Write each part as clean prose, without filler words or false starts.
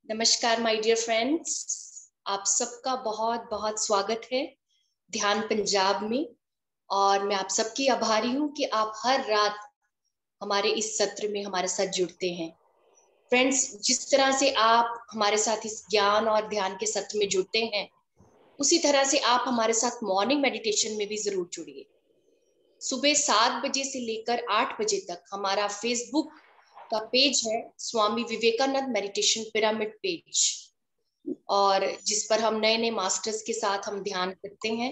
नमस्कार my dear friends, आप सबका बहुत बहुत स्वागत है ध्यान पंजाब में। और मैं आप सबकी आभारी हूँ कि आप हर रात हमारे इस सत्र में हमारे साथ जुड़ते हैं। फ्रेंड्स, जिस तरह से आप हमारे साथ इस ज्ञान और ध्यान के सत्र में जुड़ते हैं, उसी तरह से आप हमारे साथ मॉर्निंग मेडिटेशन में भी जरूर जुड़िए। सुबह 7 बजे से लेकर 8 बजे तक हमारा फेसबुक का पेज है Swami Vivekananda meditation pyramid page, और जिस पर हम नए नए मास्टर्स के साथ हम ध्यान करते हैं,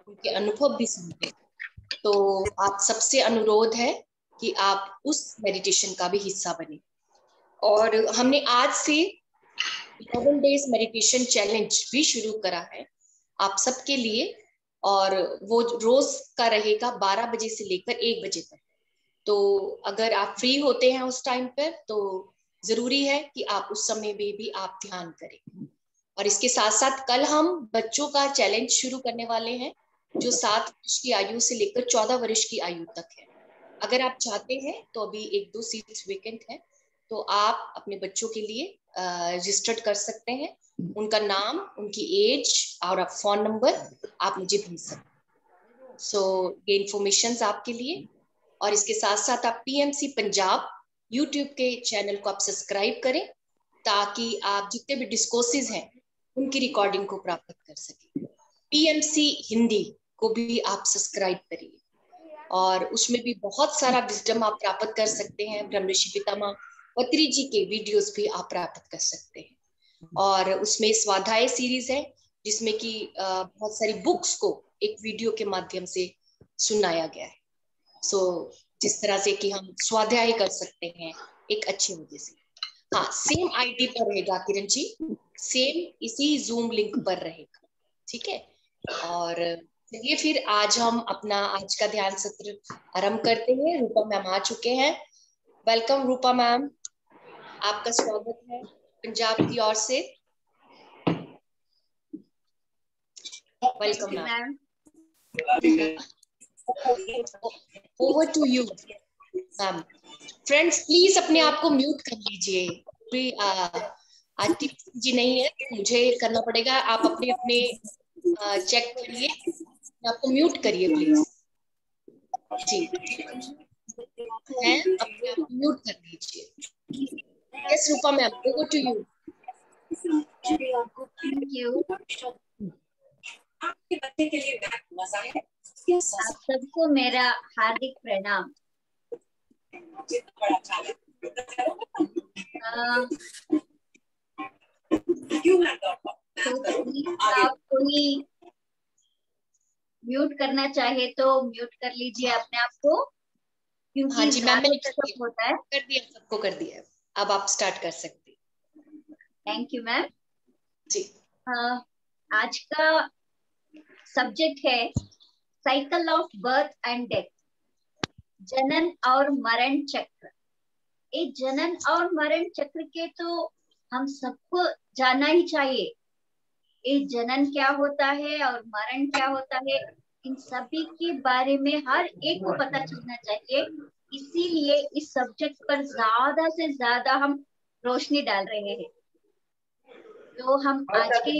उनके अनुभव भी सुनते हैं। तो आप सबसे अनुरोध है कि आप उस मेडिटेशन का भी हिस्सा बने। और हमने आज से 11 डेज मेडिटेशन चैलेंज भी शुरू करा है आप सबके लिए, और वो रोज का रहेगा 12 बजे से लेकर 1 बजे तक। तो अगर आप फ्री होते हैं उस टाइम पर, तो जरूरी है कि आप उस समय में भी आप ध्यान करें। और इसके साथ साथ कल हम बच्चों का चैलेंज शुरू करने वाले हैं, जो 7 वर्ष की आयु से लेकर 14 वर्ष की आयु तक है। अगर आप चाहते हैं तो अभी 1-2 सीट्स वेकेंट है, तो आप अपने बच्चों के लिए रजिस्टर्ड कर सकते हैं। उनका नाम, उनकी एज और फोन नंबर आप मुझे भेज सकते हैं। सो ये इंफॉर्मेशन आपके लिए। और इसके साथ साथ आप पीएमसी पंजाब यूट्यूब के चैनल को आप सब्सक्राइब करें, ताकि आप जितने भी डिस्कोर्सेज हैं उनकी रिकॉर्डिंग को प्राप्त कर सकें। पीएमसी हिंदी को भी आप सब्सक्राइब करिए, और उसमें भी बहुत सारा विजडम आप प्राप्त कर सकते हैं। ब्रह्मऋषि पितामह पत्री जी के वीडियोस भी आप प्राप्त कर सकते हैं। और उसमें स्वाध्याय सीरीज है, जिसमें कि बहुत सारी बुक्स को एक वीडियो के माध्यम से सुनाया गया है। सो जिस तरह से कि हम स्वाध्याय कर सकते हैं एक अच्छी वजह से। हाँ, सेम आईडी पर रहेगा किरण जी, सेम इसी जूम लिंक पर रहेगा, ठीक है। और चलिए फिर आज हम अपना आज का ध्यान सत्र आरंभ करते हैं। रूपा मैम आ चुके हैं। वेलकम रूपा मैम, आपका स्वागत है पंजाब की ओर से। Welcome ma'am. Over to you ma'am. Friends, please अपने आप को म्यूट कर लीजिए। कोई आज जी नहीं है, मुझे करना पड़ेगा। आप अपने अपने चेक करिए, आपको म्यूट करिए प्लीज जी। हैं, अपने आप को म्यूट कर लीजिए। Yes Rupa ma'am, over to you. Thank you. आपके बच्चे के लिए मजा है। आप सबको मेरा हार्दिक प्रणाम। आप कोई म्यूट करना चाहे तो म्यूट कर लीजिए अपने आप को, क्योंकि हाँ जी मैम, मैंने होता है। कर दिया, सबको कर दिया। अब आप स्टार्ट कर सकते हैं। थैंक यू मैम जी। आज का सब्जेक्ट है cycle of birth and death, जनन और मरण चक्र। ये जनन और मरण चक्र के तो हम सबको जानना ही चाहिए। ये जनन क्या होता है और मरण क्या होता है, इन सभी के बारे में हर एक को पता चलना चाहिए। इसीलिए इस सब्जेक्ट पर ज्यादा से ज्यादा हम रोशनी डाल रहे हैं। तो हम आज के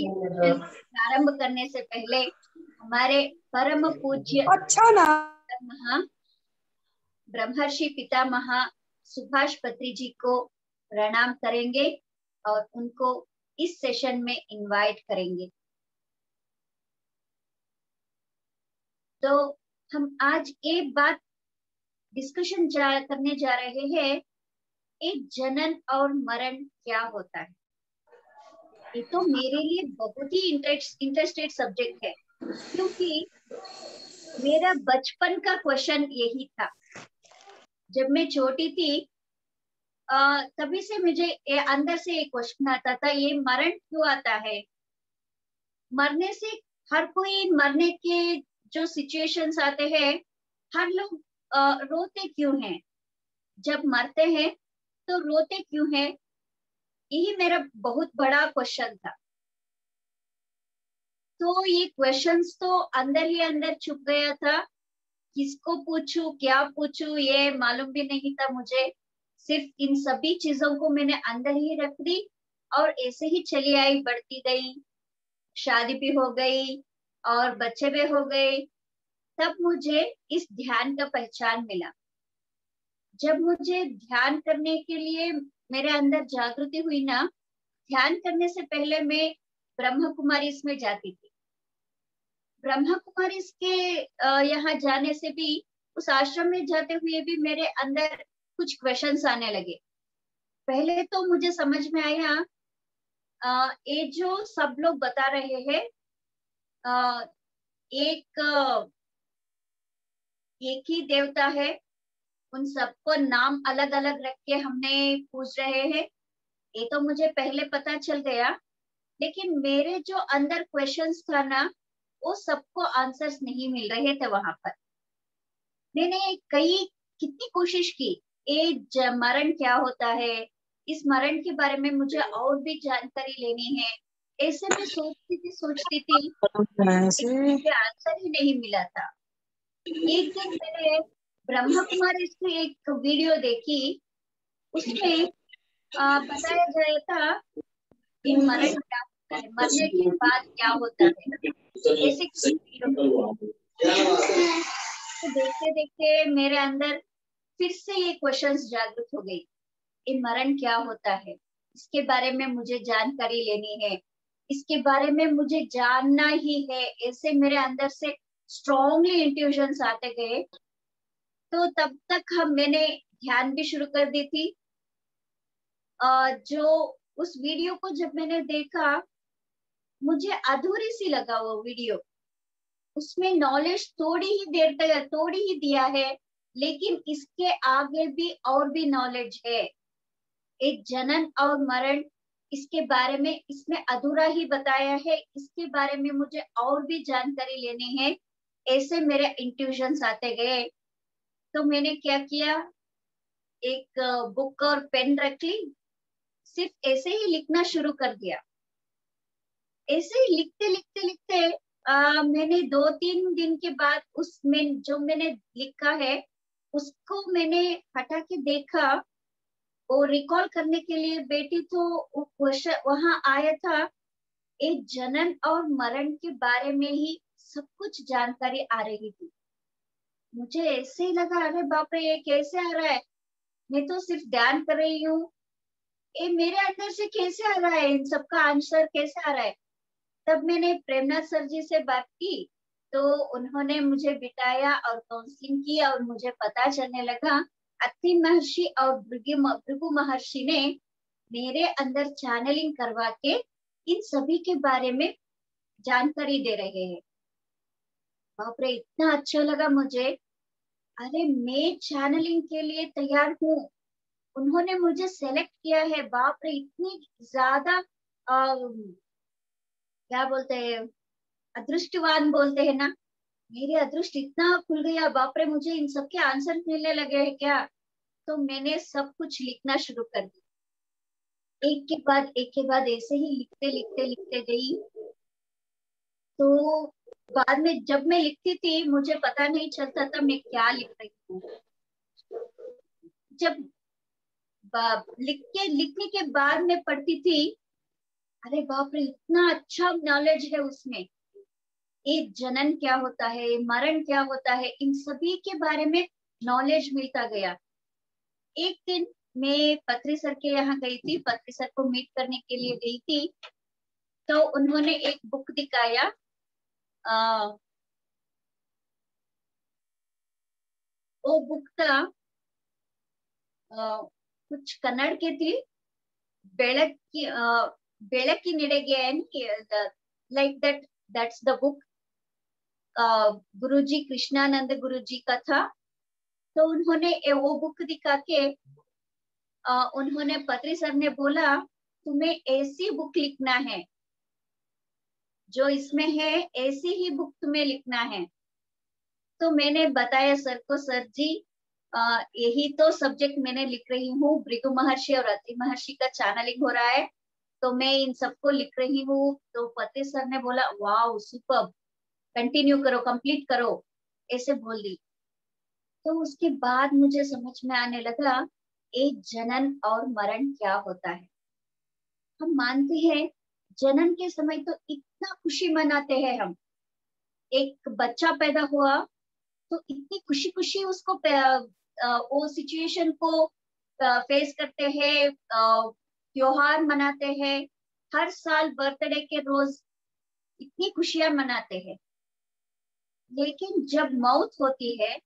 प्रारंभ करने से पहले हमारे परम पूज्य ब्रह्मर्षि पितामह सुभाष पत्री जी को प्रणाम करेंगे और उनको इस सेशन में इनवाइट करेंगे। तो हम आज एक बात डिस्कशन करने जा रहे हैं, एक जनन और मरण क्या होता है। ये तो मेरे लिए बहुत ही इंटरेस्टेड सब्जेक्ट है, क्योंकि मेरा बचपन का क्वेश्चन यही था। जब मैं छोटी थी तभी से मुझे अंदर से एक क्वेश्चन आता था, ये मरण क्यों आता है। मरने से हर कोई, मरने के जो सिचुएशंस आते हैं, हर लोग रोते क्यों हैं, जब मरते हैं तो रोते क्यों हैं, यही मेरा बहुत बड़ा क्वेश्चन था। तो ये क्वेश्चंस तो अंदर ही अंदर छुप गया था। किसको पूछूं, क्या पूछूं, ये मालूम भी नहीं था मुझे। सिर्फ इन सभी चीजों को मैंने अंदर ही रख दी और ऐसे ही चली आई, बढ़ती गई, शादी भी हो गई और बच्चे भी हो गए। तब मुझे इस ध्यान का पहचान मिला। जब मुझे ध्यान करने के लिए मेरे अंदर जागृति हुई ना, ध्यान करने से पहले मैं ब्रह्म कुमारी इसमें जाती थी। ब्रह्मा कुमारी इसके यहाँ जाने से भी, उस आश्रम में जाते हुए भी मेरे अंदर कुछ क्वेश्चंस आने लगे। पहले तो मुझे समझ में आया, ये जो सब लोग बता रहे हैं, अ, एक एक ही देवता है, उन सबको नाम अलग अलग रख के हमने पूछ रहे हैं, ये तो मुझे पहले पता चल गया। लेकिन मेरे जो अंदर क्वेश्चंस था ना, वो सबको आंसर्स नहीं मिल रहे थे वहां पर। मैंने कई कितनी कोशिश की, ये मरण क्या होता है, इस मरण के बारे में मुझे और भी जानकारी लेनी है, ऐसे मैं सोचती थी, लेकिन ऐसे मुझे आंसर ही नहीं मिला था। एक दिन मैंने ब्रह्मा कुमारी से एक वीडियो देखी, उसमें बताया गया था कि मरण क्या होता है, मरने के बाद क्या होता है, ऐसे कुछ वीडियो। तो देखते देखते मेरे अंदर फिर से ये क्वेश्चंस जागृत हो गई, ये मरण क्या होता है, इसके बारे में मुझे जानकारी लेनी है, इसके बारे में मुझे जानना ही है, ऐसे मेरे अंदर से स्ट्रॉन्गली इंट्यूशंस आते गए। तो तब तक मैंने ध्यान भी शुरू कर दी थी। जो उस वीडियो को जब मैंने देखा, मुझे अधूरी सी लगा वो वीडियो। उसमें नॉलेज थोड़ी ही देर तक थोड़ी ही दिया है, लेकिन इसके आगे भी और भी नॉलेज है। एक जनन और मरण, इसके बारे में इसमें अधूरा ही बताया है, इसके बारे में मुझे और भी जानकारी लेनी है, ऐसे मेरे इंट्यूशंस आते गए। तो मैंने क्या किया, एक बुक और पेन रख ली, सिर्फ ऐसे ही लिखना शुरू कर दिया। ऐसे ही लिखते लिखते लिखते मैंने 2-3 दिन के बाद उसमें जो मैंने लिखा है उसको मैंने हटा के देखा, वो रिकॉल करने के लिए बैठी तो वो क्वेश्चन वहां आया था, एक जनन और मरण के बारे में ही सब कुछ जानकारी आ रही थी। मुझे ऐसे ही लगा, अरे बाप रे, ये कैसे आ रहा है, मैं तो सिर्फ ध्यान कर रही हूँ, ये मेरे अंदर से कैसे आ रहा है, इन सबका आंसर कैसे आ रहा है। तब मैंने प्रेमनाथ सर जी से बात की, तो उन्होंने मुझे बिठाया और काउंसलिंग की, और मुझे पता चलने लगा अत्रि महर्षि और भृगु महर्षि ने मेरे अंदर चैनलिंग करवा के इन सभी के बारे में जानकारी दे रहे हैं। बाप रे, इतना अच्छा लगा मुझे, अरे मैं चैनलिंग के लिए तैयार हूँ, उन्होंने मुझे सेलेक्ट किया है। बाप रे, इतनी ज्यादा क्या बोलते हैं, अदृष्टवान बोलते हैं ना, मेरे अदृष्ट इतना खुल गया, बाप रे, मुझे इन सब के आंसर मिलने लगे हैं क्या। तो मैंने सब कुछ लिखना शुरू कर दिया, एक के बाद ऐसे ही लिखते लिखते लिखते गई। तो बाद में जब मैं लिखती थी, मुझे पता नहीं चलता था मैं क्या लिख रही हूँ। जब लिखने के बाद में पढ़ती थी, अरे बाप रे, इतना अच्छा नॉलेज है उसमें, एक जनन क्या होता है, मरण क्या होता है, इन सभी के बारे में नॉलेज मिलता गया। एक दिन मैं पत्री सर के यहाँ गई थी, पत्री सर को मीट करने के लिए गई थी, तो उन्होंने एक बुक दिखाया, वो बुक था कुछ कन्नड़ के थी, ಬೆಳಕಿ ಬೆಳಕಿನೆಡೆಗೆ, लाइक दैट्स द बुक, गुरुजी कृष्णानंद गुरुजी का था। तो उन्होंने वो बुक दिखा के उन्होंने पत्री सर ने बोला, तुम्हें ऐसी बुक लिखना है, जो इसमें है ऐसी ही बुक तुम्हें लिखना है। तो मैंने बताया सर को, सर जी यही तो सब्जेक्ट मैंने लिख रही हूँ, भृगु महर्षि और अत्रि महर्षि का चैनलिंग हो रहा है, तो मैं इन सबको लिख रही हूँ। तो पत्री सर ने बोला, वाह सुपर, कंटिन्यू करो, कंप्लीट करो, ऐसे बोल दी। तो उसके बाद मुझे समझ में आने लगा एक जनन और मरण क्या होता है। हम मानते हैं जनन के समय तो इतना खुशी मनाते हैं हम। एक बच्चा पैदा हुआ तो इतनी खुशी खुशी उसको वो सिचुएशन को फेस करते हैं, त्योहार मनाते हैं, हर साल बर्थडे के रोज इतनी खुशियां मनाते हैं। लेकिन जब मौत होती है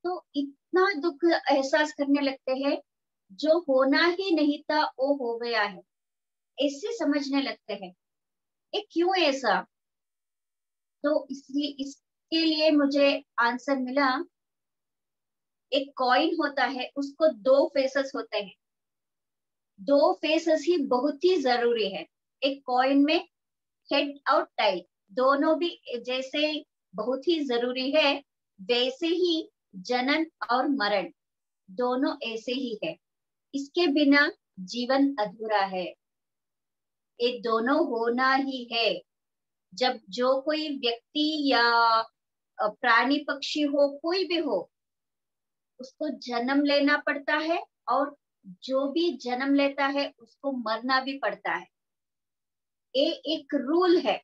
तो इतना दुख एहसास करने लगते हैं, जो होना ही नहीं था वो हो गया है, ऐसे समझने लगते हैं। ये क्यों ऐसा? तो इसलिए इसके लिए मुझे आंसर मिला, एक कॉइन होता है उसको दो फेसेस होते हैं। दो फेसेस ही बहुत ही जरूरी है। एक कॉइन में हेड और टाइल दोनों भी जैसे बहुत ही जरूरी है, वैसे ही जनन और मरण दोनों ऐसे ही है। इसके बिना जीवन अधूरा है। ये दोनों होना ही है। जब जो कोई व्यक्ति या प्राणी पक्षी हो, कोई भी हो, उसको जन्म लेना पड़ता है, और जो भी जन्म लेता है उसको मरना भी पड़ता है। ये एक रूल है,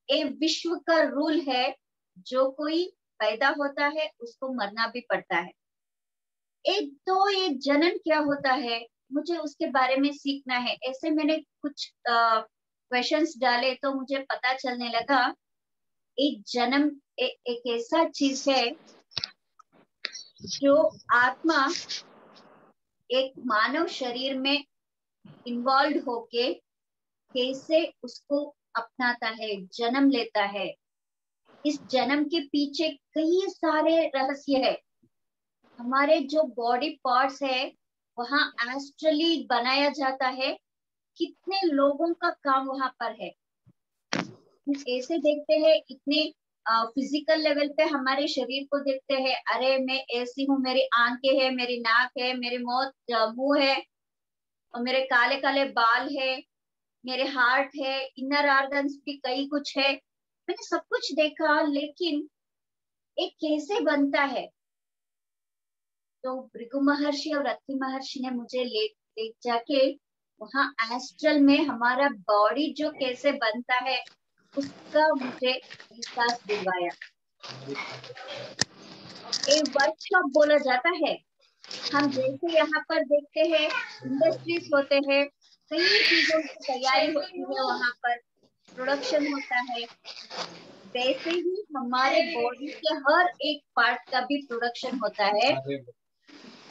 ये विश्व का रूल है। जो कोई पैदा होता है उसको मरना भी पड़ता है। एक तो ये जनन क्या होता है, मुझे उसके बारे में सीखना है। ऐसे मैंने कुछ क्वेश्चंस डाले तो मुझे पता चलने लगा, एक जन्म एक ऐसा चीज है जो आत्मा एक मानव शरीर में इन्वॉल्व होके कैसे उसको अपनाता है, जन्म लेता है। इस जन्म के पीछे कई सारे रहस्य है। हमारे जो बॉडी पार्ट्स है वहाँ एस्ट्रली बनाया जाता है। कितने लोगों का काम वहां पर है। हम ऐसे देखते हैं, इतने फिजिकल लेवल पे हमारे शरीर को देखते हैं, अरे मैं ऐसी हूँ, मेरी आंखें है, मेरी नाक है, मेरे मुंह है, और मेरे काले काले बाल है, मेरे हार्ट है, इनर ऑर्गन्स भी कई कुछ है। मैंने सब कुछ देखा, लेकिन एक कैसे बनता है? तो भृगु महर्षि और अत्रि महर्षि ने मुझे ले जाके वहाँ एस्ट्रल में हमारा बॉडी जो कैसे बनता है उसका मुझे एहसास दिलवाया। एक वर्कशॉप बोला जाता है। हम जैसे यहाँ पर देखते हैं, इंडस्ट्रीज होते हैं, कई चीजों की तैयारी होती है, वहां पर प्रोडक्शन होता है, वैसे ही हमारे बॉडी के हर एक पार्ट का भी प्रोडक्शन होता है।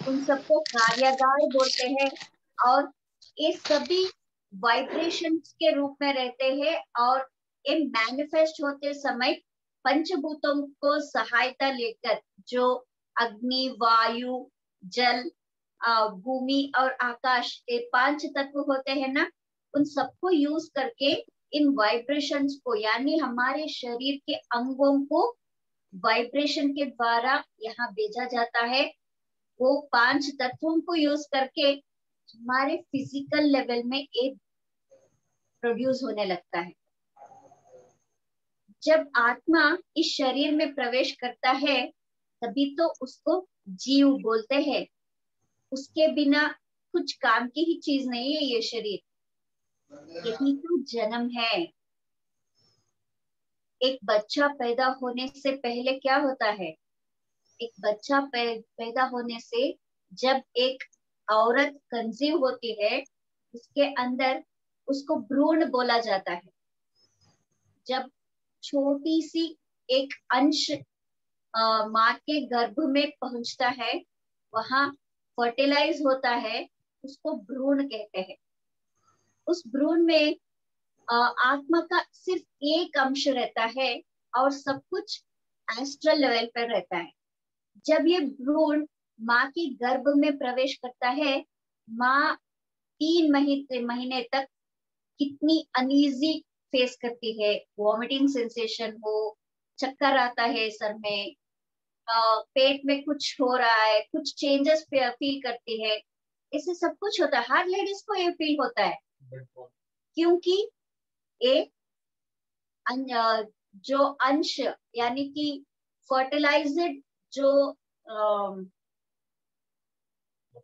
उन सबको कार्यागार बोलते हैं, और ये सभी वाइब्रेशंस के रूप में रहते हैं, और ये मैनिफेस्ट होते समय पंचभूतों को सहायता लेकर, जो अग्नि, वायु, जल, भूमि और आकाश, ये पांच तत्व होते हैं ना, उन सबको यूज करके इन वाइब्रेशंस को, यानी हमारे शरीर के अंगों को वाइब्रेशन के द्वारा यहाँ भेजा जाता है। वो पांच तत्वों को यूज करके हमारे फिजिकल लेवल में एक प्रोड्यूस होने लगता है। जब आत्मा इस शरीर में प्रवेश करता है तभी तो उसको जीव बोलते हैं। उसके बिना कुछ काम की ही चीज नहीं है ये शरीर। यही तो जन्म है। एक बच्चा पैदा होने से पहले क्या होता है? एक बच्चा पैदा होने से जब एक औरत कंसीव होती है, उसके अंदर उसको भ्रूण बोला जाता है। जब छोटी सी एक अंश माँ के गर्भ में पहुंचता है, वहां फर्टिलाइज होता है, उसको भ्रूण कहते हैं। उस भ्रूण में आत्मा का सिर्फ एक अंश रहता है, और सब कुछ एस्ट्रल लेवल पर रहता है। जब ये भ्रूण माँ के गर्भ में प्रवेश करता है, माँ 3 महीने तक कितनी अनईजी फेस करती है। वॉमिटिंग सेंसेशन हो, चक्कर आता है सर में, पेट में कुछ हो रहा है, कुछ चेंजेस फील करती है। इससे सब कुछ होता है, हर लेडीज को ये फील होता है, क्योंकि ये जो अंश, यानी कि फर्टिलाइज्ड जो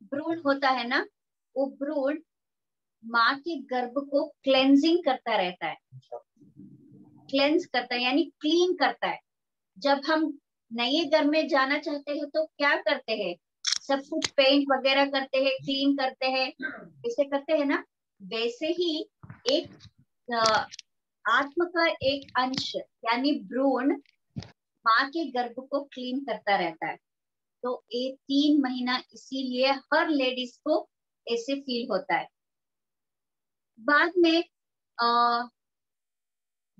भ्रूण होता है ना, वो भ्रूण माँ के गर्भ को क्लेंजिंग करता रहता है, क्लेंस करता है यानी क्लीन करता है। जब हम नए घर में जाना चाहते हैं तो क्या करते हैं, सब कुछ पेंट वगैरह करते हैं, क्लीन करते हैं, ऐसे करते हैं ना। वैसे ही एक आत्म का एक अंश यानी भ्रूण माँ के गर्भ को क्लीन करता रहता है। तो ये 3 महीना इसीलिए हर लेडीज को ऐसे फील होता है। बाद में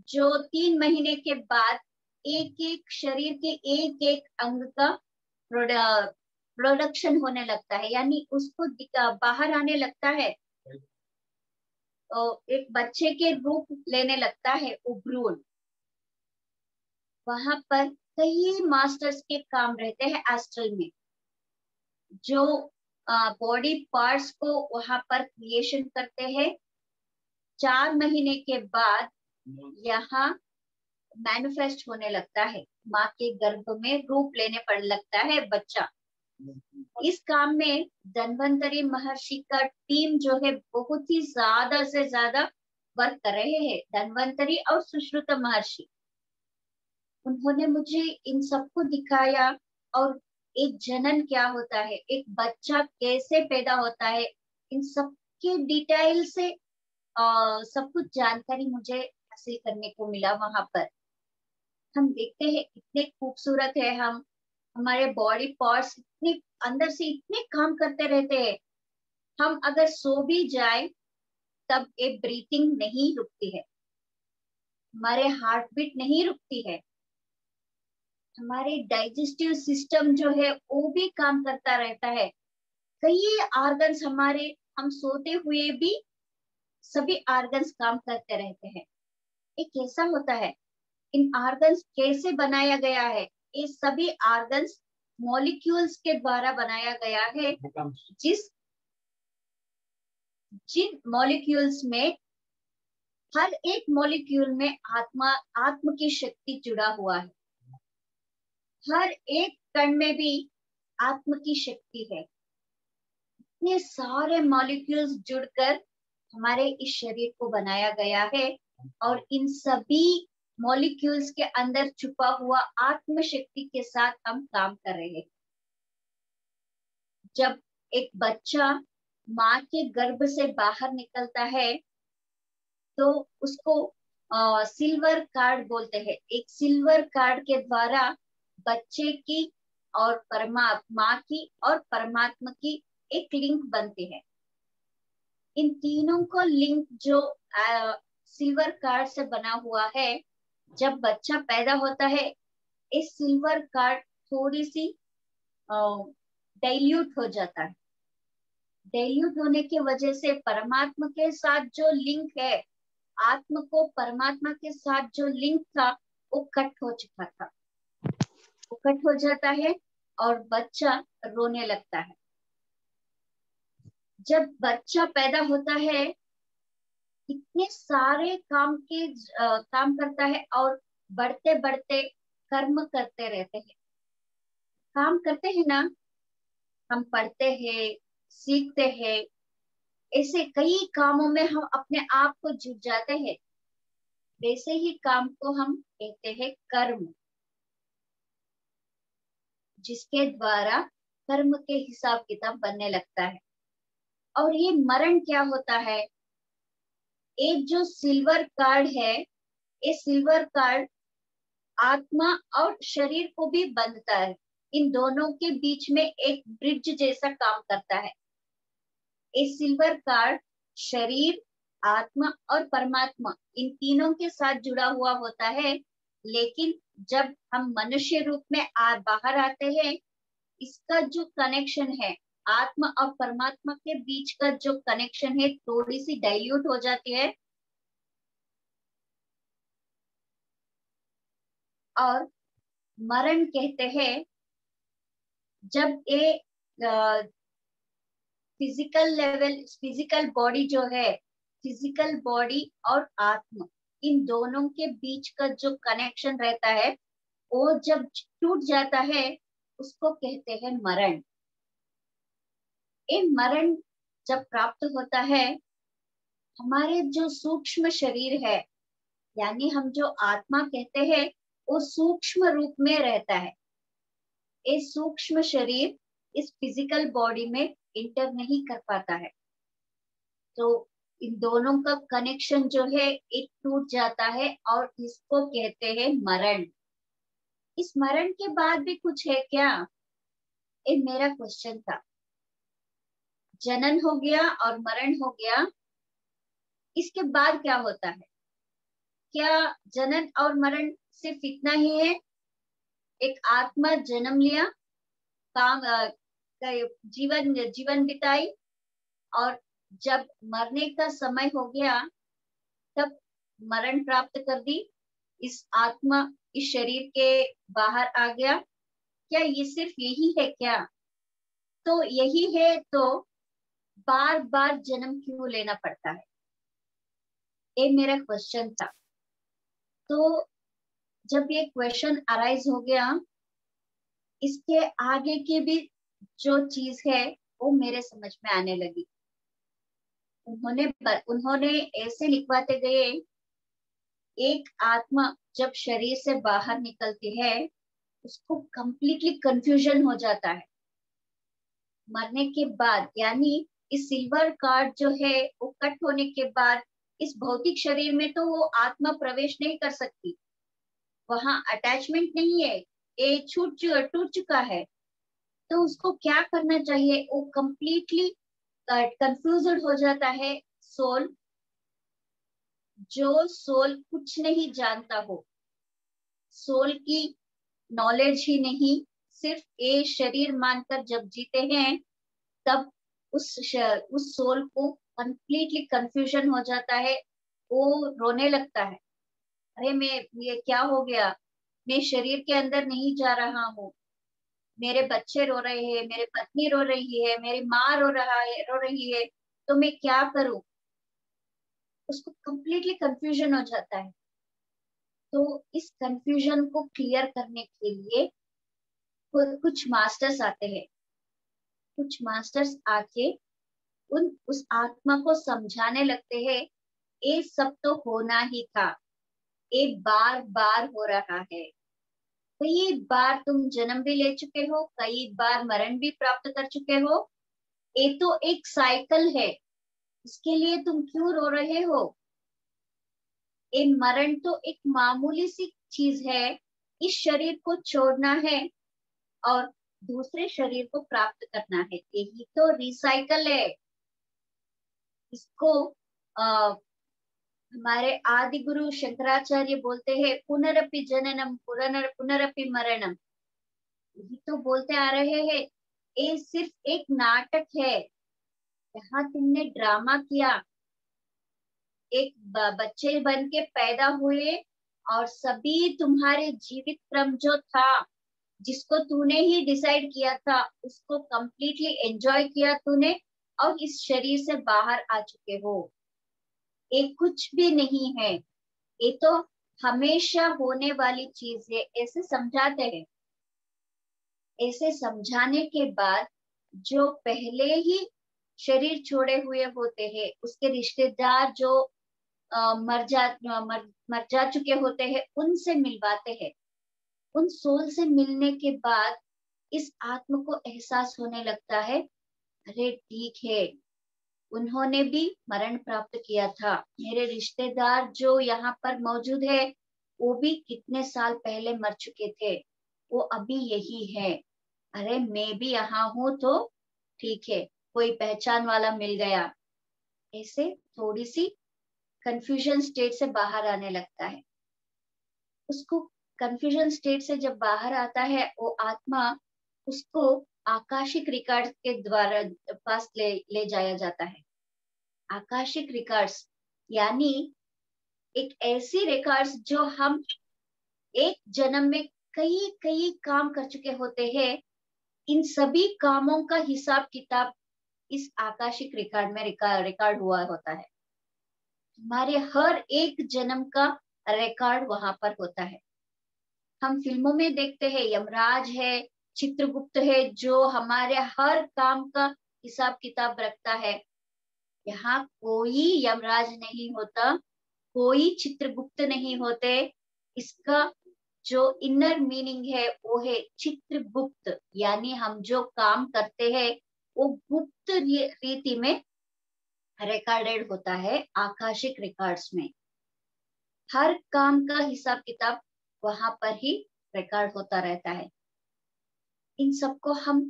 जो 3 महीने के बाद एक एक शरीर के एक एक अंग का प्रोडक्शन होने लगता है, यानी उसको बाहर आने लगता है। तो एक बच्चे के रूप लेने लगता है वो भ्रूण। वहां पर कई मास्टर्स के काम रहते हैं एस्ट्रल में, जो बॉडी पार्ट्स को वहां पर क्रिएशन करते हैं। 4 महीने के बाद यहाँ मैनिफेस्ट होने लगता है, माँ के गर्भ में रूप लेने पड़ लगता है बच्चा। इस काम में धन्वंतरी महर्षि का टीम जो है बहुत ही ज्यादा से ज्यादा वर्क कर रहे हैं, धन्वंतरी और सुश्रुत महर्षि। उन्होंने मुझे इन सबको दिखाया, और एक जनन क्या होता है, एक बच्चा कैसे पैदा होता है, इन सब के डिटेल से सब कुछ जानकारी मुझे हासिल करने को मिला वहां पर। हम देखते हैं इतने खूबसूरत है हम, हमारे बॉडी पार्ट्स इतने अंदर से इतने काम करते रहते हैं। हम अगर सो भी जाए तब एक ब्रीथिंग नहीं रुकती है, हमारे हार्ट बीट नहीं रुकती है, हमारे डाइजेस्टिव सिस्टम जो है वो भी काम करता रहता है। कई ऑर्गन्स हमारे, हम सोते हुए भी सभी ऑर्गन्स काम करते रहते हैं। ये कैसा होता है, इन ऑर्गन्स कैसे बनाया गया है, ये सभी ऑर्गन्स मॉलिक्यूल्स के द्वारा बनाया गया है। जिन मॉलिक्यूल्स में, हर एक मॉलिक्यूल में आत्म की शक्ति जुड़ा हुआ है। हर एक कण में भी आत्म की शक्ति है। इतने सारे मॉलिक्यूल्स जुड़कर हमारे इस शरीर को बनाया गया है, और इन सभी मॉलिक्यूल्स के अंदर छुपा हुआ आत्म शक्ति के साथ हम काम कर रहे हैं। जब एक बच्चा माँ के गर्भ से बाहर निकलता है तो उसको सिल्वर कार्ड बोलते हैं। एक सिल्वर कार्ड के द्वारा बच्चे की और माँ की और परमात्मा की एक लिंक बनती है। इन तीनों को लिंक जो सिल्वर कार्ड से बना हुआ है, जब बच्चा पैदा होता है इस सिल्वर कार्ड थोड़ी सी डाइल्यूट हो जाता है। डाइल्यूट होने की वजह से परमात्मा के साथ जो लिंक है, आत्मा को परमात्मा के साथ जो लिंक था वो कट हो चुका था, वो कट हो जाता है और बच्चा रोने लगता है। जब बच्चा पैदा होता है इतने सारे काम करता है, और बढ़ते बढ़ते कर्म करते रहते हैं। काम करते हैं ना, हम पढ़ते हैं, सीखते हैं, ऐसे कई कामों में हम अपने आप को जुट जाते हैं। वैसे ही काम को हम कहते हैं कर्म, जिसके द्वारा कर्म के हिसाब किताब बनने लगता है। और ये मरण क्या होता है, एक जो सिल्वर कार्ड है, ये सिल्वर कार्ड आत्मा और शरीर को भी बंधता है। इन दोनों के बीच में एक ब्रिज जैसा काम करता है। ये सिल्वर कार्ड शरीर, आत्मा और परमात्मा इन तीनों के साथ जुड़ा हुआ होता है। लेकिन जब हम मनुष्य रूप में बाहर आते हैं, इसका जो कनेक्शन है आत्मा और परमात्मा के बीच का जो कनेक्शन है थोड़ी सी डाइल्यूट हो जाती है, और मरण कहते हैं जब ये फिजिकल लेवल, फिजिकल बॉडी जो है, फिजिकल बॉडी और आत्मा इन दोनों के बीच का जो कनेक्शन रहता है वो जब टूट जाता है उसको कहते हैं मरण। ये मरण जब प्राप्त होता है हमारे जो सूक्ष्म शरीर है, यानी हम जो आत्मा कहते हैं, वो सूक्ष्म रूप में रहता है। ये सूक्ष्म शरीर इस फिजिकल बॉडी में इंटर नहीं कर पाता है, तो इन दोनों का कनेक्शन जो है एक टूट जाता है और इसको कहते हैं मरण। इस मरण के बाद भी कुछ है क्या, ये मेरा क्वेश्चन था। जनन हो गया और मरण हो गया, इसके बाद क्या होता है? क्या जनन और मरण सिर्फ इतना ही है? एक आत्मा जन्म लिया, काम जीवन जीवन बिताई, और जब मरने का समय हो गया तब मरण प्राप्त कर दी, इस आत्मा इस शरीर के बाहर आ गया। क्या ये सिर्फ यही है क्या? तो यही है तो बार बार जन्म क्यों लेना पड़ता है? ये मेरा क्वेश्चन था। तो जब ये क्वेश्चन अराइज हो गया, इसके आगे की भी जो चीज है वो मेरे समझ में आने लगी। उन्होंने उन्होंने ऐसे लिखवाते गए, एक आत्मा जब शरीर से बाहर निकलती है उसको कंप्लीटली कंफ्यूजन हो जाता है मरने के बाद। यानी इस सिल्वर कार्ड जो है वो कट होने के बाद इस भौतिक शरीर में तो वो आत्मा प्रवेश नहीं कर सकती, वहां अटैचमेंट नहीं है, ये टूट चुका है। तो उसको क्या करना चाहिए? वो कंप्लीटली कंफ्यूज्ड हो जाता है सोल। जो सोल कुछ नहीं जानता हो, सोल की नॉलेज ही नहीं, सिर्फ ये शरीर मानकर जब जीते हैं तब उस सोल को कंप्लीटली कंफ्यूजन हो जाता है। वो रोने लगता है, अरे मैं, ये क्या हो गया, मैं शरीर के अंदर नहीं जा रहा हूँ, मेरे बच्चे रो रहे हैं, मेरी पत्नी रो रही है, मेरी माँ रो रही है, तो मैं क्या करूं? उसको कंप्लीटली कंफ्यूजन हो जाता है। तो इस कंफ्यूजन को क्लियर करने के लिए कुछ मास्टर्स आते हैं। कुछ मास्टर्स आके उस आत्मा को समझाने लगते हैं, ये सब तो होना ही था, ये बार बार हो रहा है। कई बार तुम जन्म भी ले चुके हो, कई बार मरण भी प्राप्त कर चुके हो, ये तो एक साइकिल है, इसके लिए तुम क्यों रो रहे हो? ये मरण तो एक मामूली सी चीज है, इस शरीर को छोड़ना है और दूसरे शरीर को प्राप्त करना है, यही तो रिसाइकल है। इसको हमारे आदि गुरु शंकराचार्य बोलते हैं पुनरपि जननम पुनरपि मरणम। यही तो बोलते आ रहे हैं, ये सिर्फ एक नाटक है, यहाँ तुमने ड्रामा किया। एक बच्चे बन के पैदा हुए और सभी तुम्हारे जीवित क्रम जो था, जिसको तूने ही डिसाइड किया था, उसको कंप्लीटली एंजॉय किया तूने, और इस शरीर से बाहर आ चुके हो। ये कुछ भी नहीं है, ये तो हमेशा होने वाली चीज है, ऐसे समझाते हैं। ऐसे समझाने के बाद जो पहले ही शरीर छोड़े हुए होते हैं, उसके रिश्तेदार जो मर जा चुके होते हैं, उनसे मिलवाते हैं। उन सोल से मिलने के बाद इस आत्म को एहसास होने लगता है, अरे ठीक है, उन्होंने भी मरण प्राप्त किया था, मेरे रिश्तेदार जो यहाँ पर मौजूद है वो भी कितने साल पहले मर चुके थे, वो अभी यही है। अरे मैं भी यहाँ हूँ तो ठीक है, कोई पहचान वाला मिल गया। ऐसे थोड़ी सी कंफ्यूजन स्टेट से बाहर आने लगता है। उसको कंफ्यूजन स्टेट से जब बाहर आता है वो आत्मा, उसको आकाशिक रिकॉर्ड के द्वारा पास ले जाया जाता है। आकाशिक रिकॉर्ड्स यानी एक ऐसी रिकॉर्ड्स जो हम एक जन्म में कई कई काम कर चुके होते हैं, इन सभी कामों का हिसाब किताब इस आकाशिक रिकॉर्ड में रिकॉर्ड हुआ होता है। हमारे हर एक जन्म का रिकॉर्ड वहां पर होता है। हम फिल्मों में देखते हैं यमराज है, चित्रगुप्त है, जो हमारे हर काम का हिसाब किताब रखता है। यहाँ कोई यमराज नहीं होता, कोई चित्रगुप्त नहीं होते। इसका जो इनर मीनिंग है वो है चित्रगुप्त, यानी हम जो काम करते हैं वो गुप्त रीति में रिकॉर्डेड होता है, आकाशिक रिकॉर्ड्स में। हर काम का हिसाब किताब वहां पर ही रिकॉर्ड होता रहता है। इन सबको हम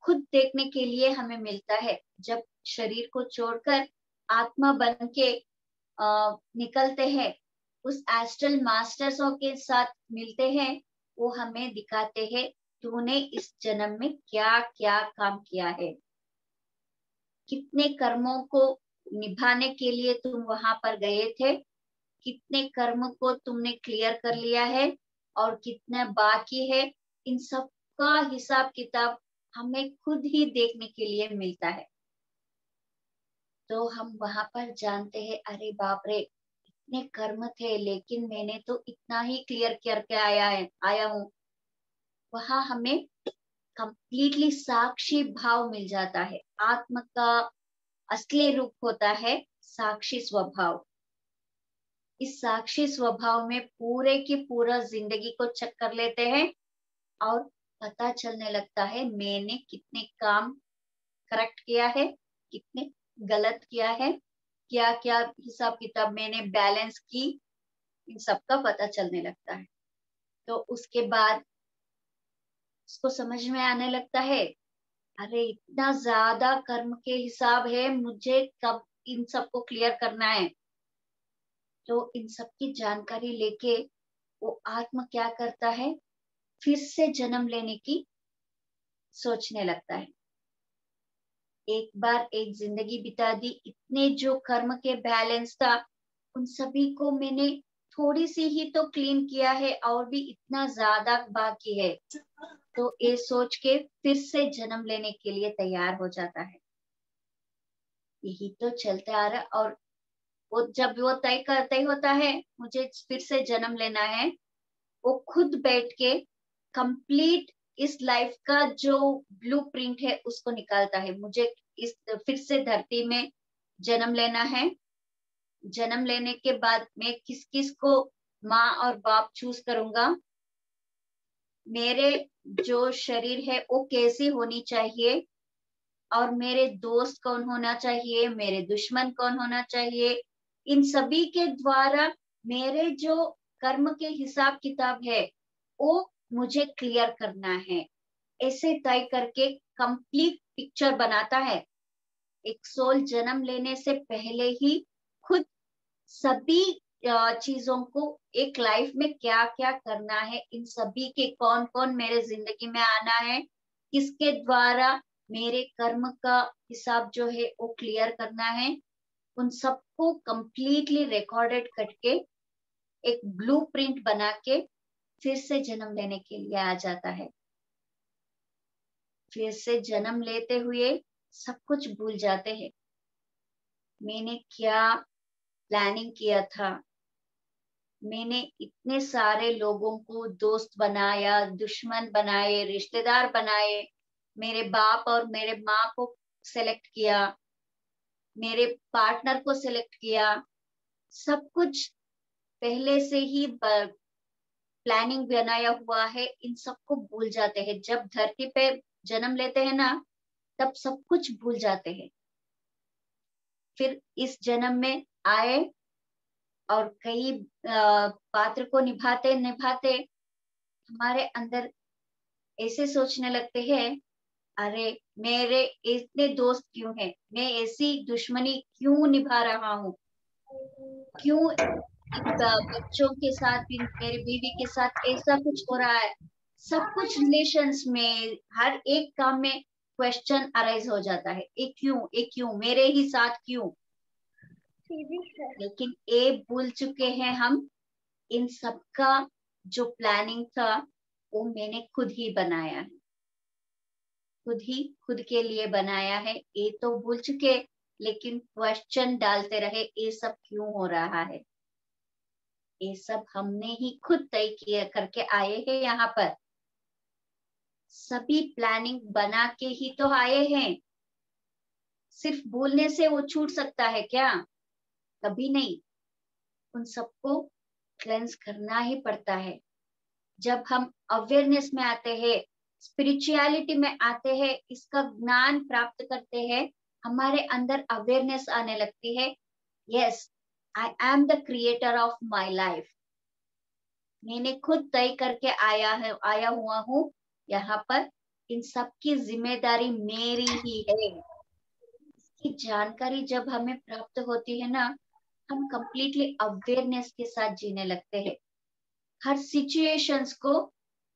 खुद देखने के लिए हमें मिलता है। जब शरीर को छोड़कर आत्मा बन के निकलते हैं, उस एस्ट्रल मास्टर्सों के साथ मिलते हैं, वो हमें दिखाते हैं तूने इस जन्म में क्या क्या काम किया है, कितने कर्मों को निभाने के लिए तुम वहां पर गए थे, कितने कर्म को तुमने क्लियर कर लिया है और कितना बाकी है। इन सब का हिसाब किताब हमें खुद ही देखने के लिए मिलता है। तो हम वहां पर जानते हैं, अरे बाप रे, इतने कर्म थे लेकिन मैंने तो इतना ही क्लियर करके आया हूँ। वहां हमें कंप्लीटली साक्षी भाव मिल जाता है। आत्मा का असली रूप होता है साक्षी स्वभाव। इस साक्षी स्वभाव में पूरे की पूरा जिंदगी को चेक कर लेते हैं और पता चलने लगता है मैंने कितने काम करेक्ट किया है, कितने गलत किया है, क्या क्या हिसाब किताब मैंने बैलेंस की, इन सबका पता चलने लगता है। तो उसके बाद उसको समझ में आने लगता है, अरे इतना ज्यादा कर्म के हिसाब है, मुझे कब इन सबको क्लियर करना है। तो इन सब की जानकारी लेके वो आत्मा क्या करता है, फिर से जन्म लेने की सोचने लगता है। एक बार एक जिंदगी बिता दी, इतने जो कर्म के बैलेंस था उन सभी को मैंने थोड़ी सी ही तो क्लीन किया है और भी इतना ज्यादा बाकी है। तो ये सोच के फिर से जन्म लेने के लिए तैयार हो जाता है। यही तो चलते आ रहा। और वो जब वो तय करते होता है मुझे फिर से जन्म लेना है, वो खुद बैठ के कंप्लीट इस लाइफ का जो ब्लूप्रिंट है उसको निकालता है। मुझे इस फिर से धरती में जन्म लेना है। जन्म लेने के बाद मैं किस किस को माँ और बाप चूज करूंगा, मेरे जो शरीर है वो कैसी होनी चाहिए, और मेरे दोस्त कौन होना चाहिए, मेरे दुश्मन कौन होना चाहिए, इन सभी के द्वारा मेरे जो कर्म के हिसाब किताब है वो मुझे क्लियर करना है। ऐसे तय करके कंप्लीट पिक्चर बनाता है। एक सोल जन्म लेने से पहले ही खुद सभी चीजों को, एक लाइफ में क्या क्या करना है, इन सभी के कौन कौन मेरे जिंदगी में आना है, किसके द्वारा मेरे कर्म का हिसाब जो है वो क्लियर करना है, उन सबको कंप्लीटली रिकॉर्डेड करके एक ब्लूप्रिंट बना के फिर से जन्म लेने के लिए आ जाता है। फिर से जन्म लेते हुए सब कुछ भूल जाते हैं। मैंने क्या प्लानिंग किया था, मैंने इतने सारे लोगों को दोस्त बनाया, दुश्मन बनाए, रिश्तेदार बनाए, मेरे बाप और मेरे माँ को सेलेक्ट किया, मेरे पार्टनर को सेलेक्ट किया, सब कुछ पहले से ही प्लानिंग बनाया हुआ है। इन सबको भूल जाते हैं। जब धरती पे जन्म लेते हैं ना, तब सब कुछ भूल जाते हैं। फिर इस जन्म में आए और कई पात्र को निभाते निभाते हमारे अंदर ऐसे सोचने लगते हैं, अरे मेरे इतने दोस्त क्यों हैं, मैं ऐसी दुश्मनी क्यों निभा रहा हूँ, क्यों इन बच्चों के साथ भी, मेरी बीवी के साथ ऐसा कुछ हो रहा है। सब कुछ रिलेशंस में, हर एक काम में क्वेश्चन अराइज हो जाता है, ये क्यों मेरे ही साथ क्यों। लेकिन ये भूल चुके हैं हम, इन सबका जो प्लानिंग था वो मैंने खुद ही बनाया है, खुद ही खुद के लिए बनाया है। ये तो भूल चुके, लेकिन क्वेश्चन डालते रहे ये सब क्यों हो रहा है। ये सब हमने ही खुद तय किया करके आए हैं यहाँ पर। सभी प्लानिंग बना के ही तो आए हैं। सिर्फ बोलने से वो छूट सकता है क्या? कभी नहीं। उन सबको क्लेंस करना ही पड़ता है। जब हम अवेयरनेस में आते हैं, स्पिरिचुअलिटी में आते हैं, इसका ज्ञान प्राप्त करते हैं, हमारे अंदर अवेयरनेस आने लगती है। Yes, I am the creator of my life. मैंने खुद तय करके आया हुआ हूँ यहाँ पर। इन सब की जिम्मेदारी मेरी ही है। इसकी जानकारी जब हमें प्राप्त होती है ना, हम कंप्लीटली अवेयरनेस के साथ जीने लगते हैं। हर सिचुएशंस को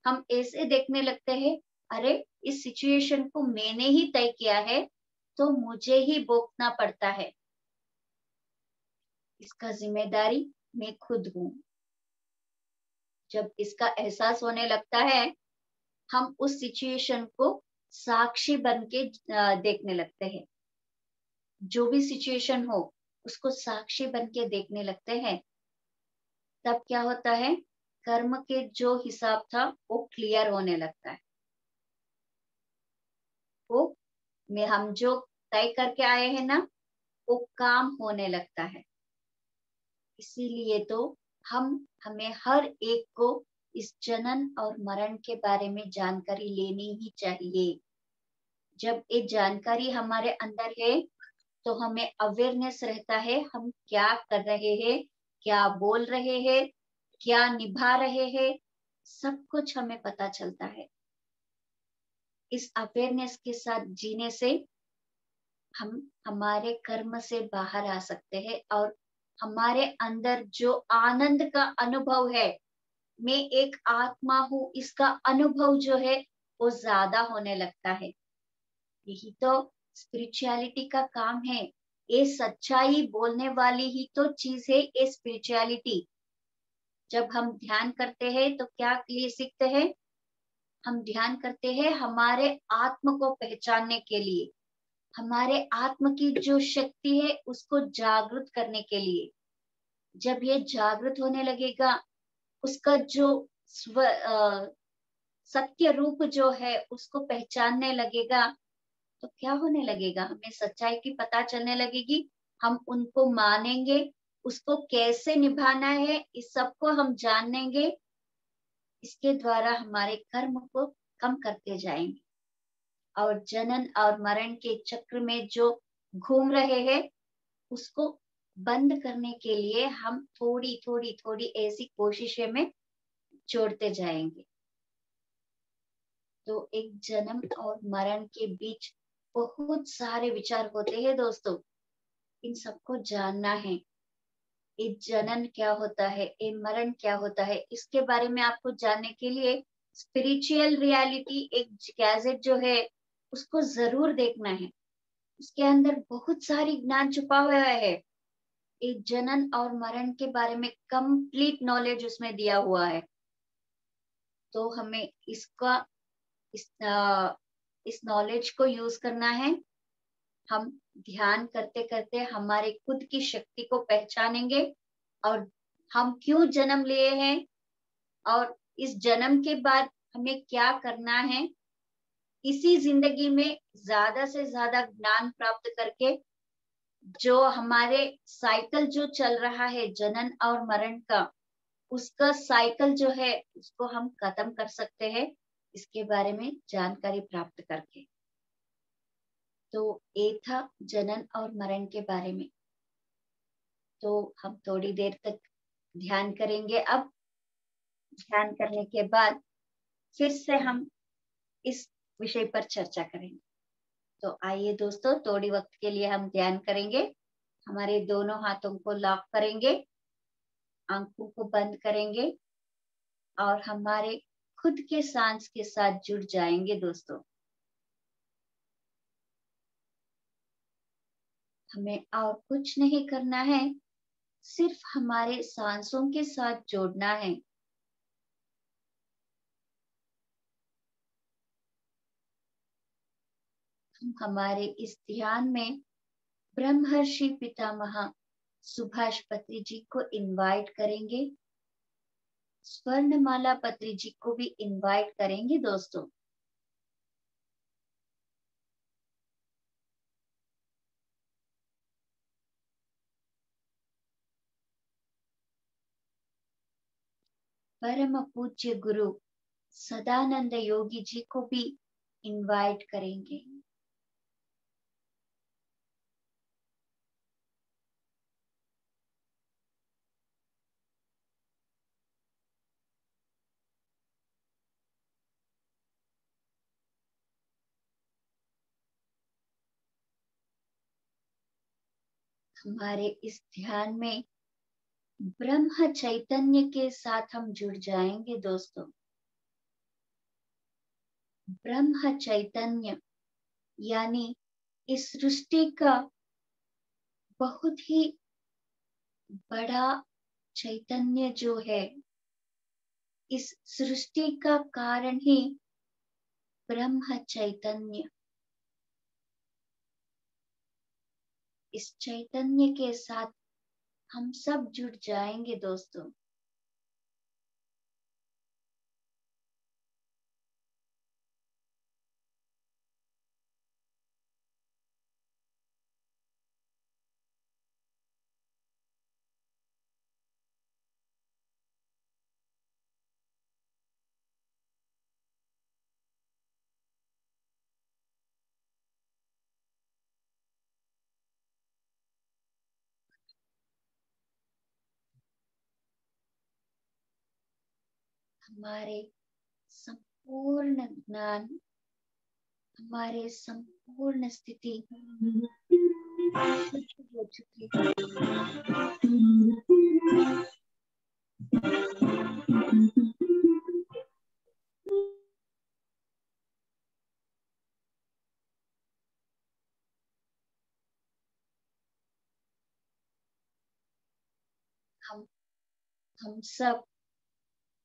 हम ऐसे देखने लगते हैं, अरे इस सिचुएशन को मैंने ही तय किया है, तो मुझे ही भोगना पड़ता है। इसका जिम्मेदारी मैं खुद हूँ। जब इसका एहसास होने लगता है, हम उस सिचुएशन को साक्षी बन के देखने लगते हैं। जो भी सिचुएशन हो, उसको साक्षी बन के देखने लगते हैं। तब क्या होता है, कर्म के जो हिसाब था वो क्लियर होने लगता है। वो में हम जो तय करके आए हैं ना, वो काम होने लगता है। इसीलिए तो हमें हर एक को इस जनन और मरण के बारे में जानकारी लेनी ही चाहिए। जब ये जानकारी हमारे अंदर है, तो हमें अवेयरनेस रहता है, हम क्या कर रहे हैं, क्या बोल रहे हैं, क्या निभा रहे हैं, सब कुछ हमें पता चलता है। इस अवेयरनेस के साथ जीने से हम हमारे कर्म से बाहर आ सकते हैं और हमारे अंदर जो आनंद का अनुभव है, मैं एक आत्मा हूँ, इसका अनुभव जो है वो ज्यादा होने लगता है। यही तो स्पिरिचुअलिटी का काम है। ये सच्चाई बोलने वाली ही तो चीज है ये स्पिरिचुअलिटी। जब हम ध्यान करते हैं तो क्या लिए सीखते हैं? हम ध्यान करते हैं हमारे आत्म को पहचानने के लिए, हमारे आत्म की जो शक्ति है उसको जागृत करने के लिए। जब ये जागृत होने लगेगा, उसका जो सत्य रूप जो है उसको पहचानने लगेगा, तो क्या होने लगेगा, हमें सच्चाई की पता चलने लगेगी। हम उनको मानेंगे, उसको कैसे निभाना है इस सबको हम जानेंगे। इसके द्वारा हमारे कर्म को कम करते जाएंगे और जनन और मरण के चक्र में जो घूम रहे हैं उसको बंद करने के लिए हम थोड़ी थोड़ी थोड़ी ऐसी कोशिशें में जोड़ते जाएंगे। तो एक जन्म और मरण के बीच बहुत सारे विचार होते हैं दोस्तों। इन सबको जानना है। ये जनन क्या होता है, ये मरण क्या होता है, इसके बारे में आपको जानने के लिए स्पिरिचुअल रियलिटी एक गैजेट जो है उसको जरूर देखना है। उसके अंदर बहुत सारी ज्ञान छुपा हुआ है। एक जनन और मरण के बारे में कंप्लीट नॉलेज उसमें दिया हुआ है। तो हमें इस इस नॉलेज को यूज करना है। हम ध्यान करते करते हमारे खुद की शक्ति को पहचानेंगे और हम क्यों जन्म लिए हैं और इस जन्म के बाद हमें क्या करना है। इसी जिंदगी में ज्यादा से ज्यादा ज्ञान प्राप्त करके जो हमारे साइकिल जो चल रहा है जनन और मरण का, उसका साइकिल जो है उसको हम खत्म कर सकते हैं इसके बारे में जानकारी प्राप्त करके। तो ये था जनन और मरण के बारे में। तो हम थोड़ी देर तक ध्यान करेंगे। अब ध्यान करने के बाद फिर से हम इस विषय पर चर्चा करेंगे। तो आइए दोस्तों, थोड़ी वक्त के लिए हम ध्यान करेंगे। हमारे दोनों हाथों को लॉक करेंगे, आंखों को बंद करेंगे और हमारे खुद के सांस के साथ जुड़ जाएंगे दोस्तों। हमें और कुछ नहीं करना है, सिर्फ हमारे सांसों के साथ जोड़ना है। हम हमारे इस ध्यान में ब्रह्मर्षि पितामह सुभाष पत्री जी को इनवाइट करेंगे, स्वर्णमाला पत्री जी को भी इनवाइट करेंगे दोस्तों। परम पूज्य गुरु सदानंद योगी जी को भी इनवाइट करेंगे। हमारे इस ध्यान में ब्रह्म चैतन्य के साथ हम जुड़ जाएंगे दोस्तों। ब्रह्म चैतन्य यानी इस सृष्टि का बहुत ही बड़ा चैतन्य जो है, इस सृष्टि का कारण ही ब्रह्म चैतन्य। इस चैतन्य के साथ हम सब जुड़ जाएंगे दोस्तों। हमारे संपूर्ण ज्ञान, हमारे संपूर्ण स्थिति शुद्ध हो चुकी है। हम सब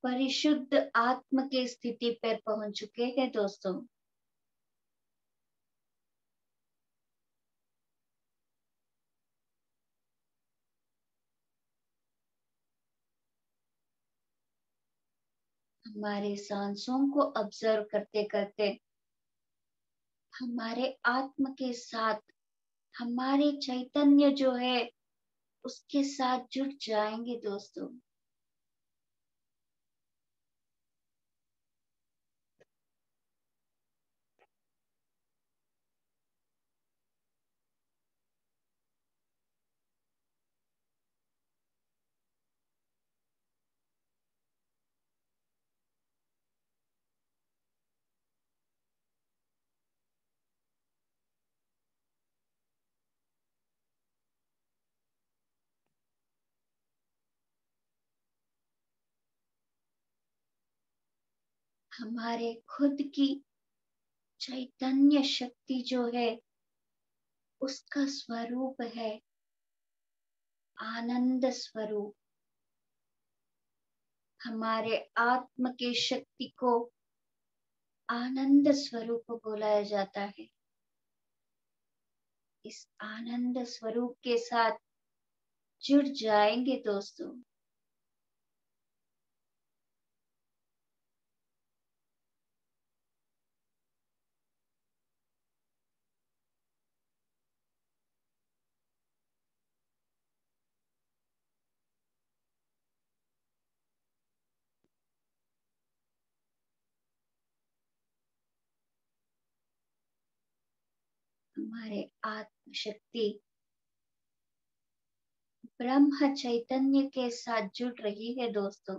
परिशुद्ध आत्म के स्थिति पर पहुंच चुके हैं दोस्तों। हमारे सांसों को ऑब्जर्व करते करते हमारे आत्म के साथ हमारे चैतन्य जो है उसके साथ जुड़ जाएंगे दोस्तों। हमारे खुद की चैतन्य शक्ति जो है उसका स्वरूप है आनंद स्वरूप। हमारे आत्म के शक्ति को आनंद स्वरूप बुलाया जाता है। इस आनंद स्वरूप के साथ जुड़ जाएंगे दोस्तों। हमारे आत्म शक्ति ब्रह्म चैतन्य के साथ जुड़ रही है दोस्तों।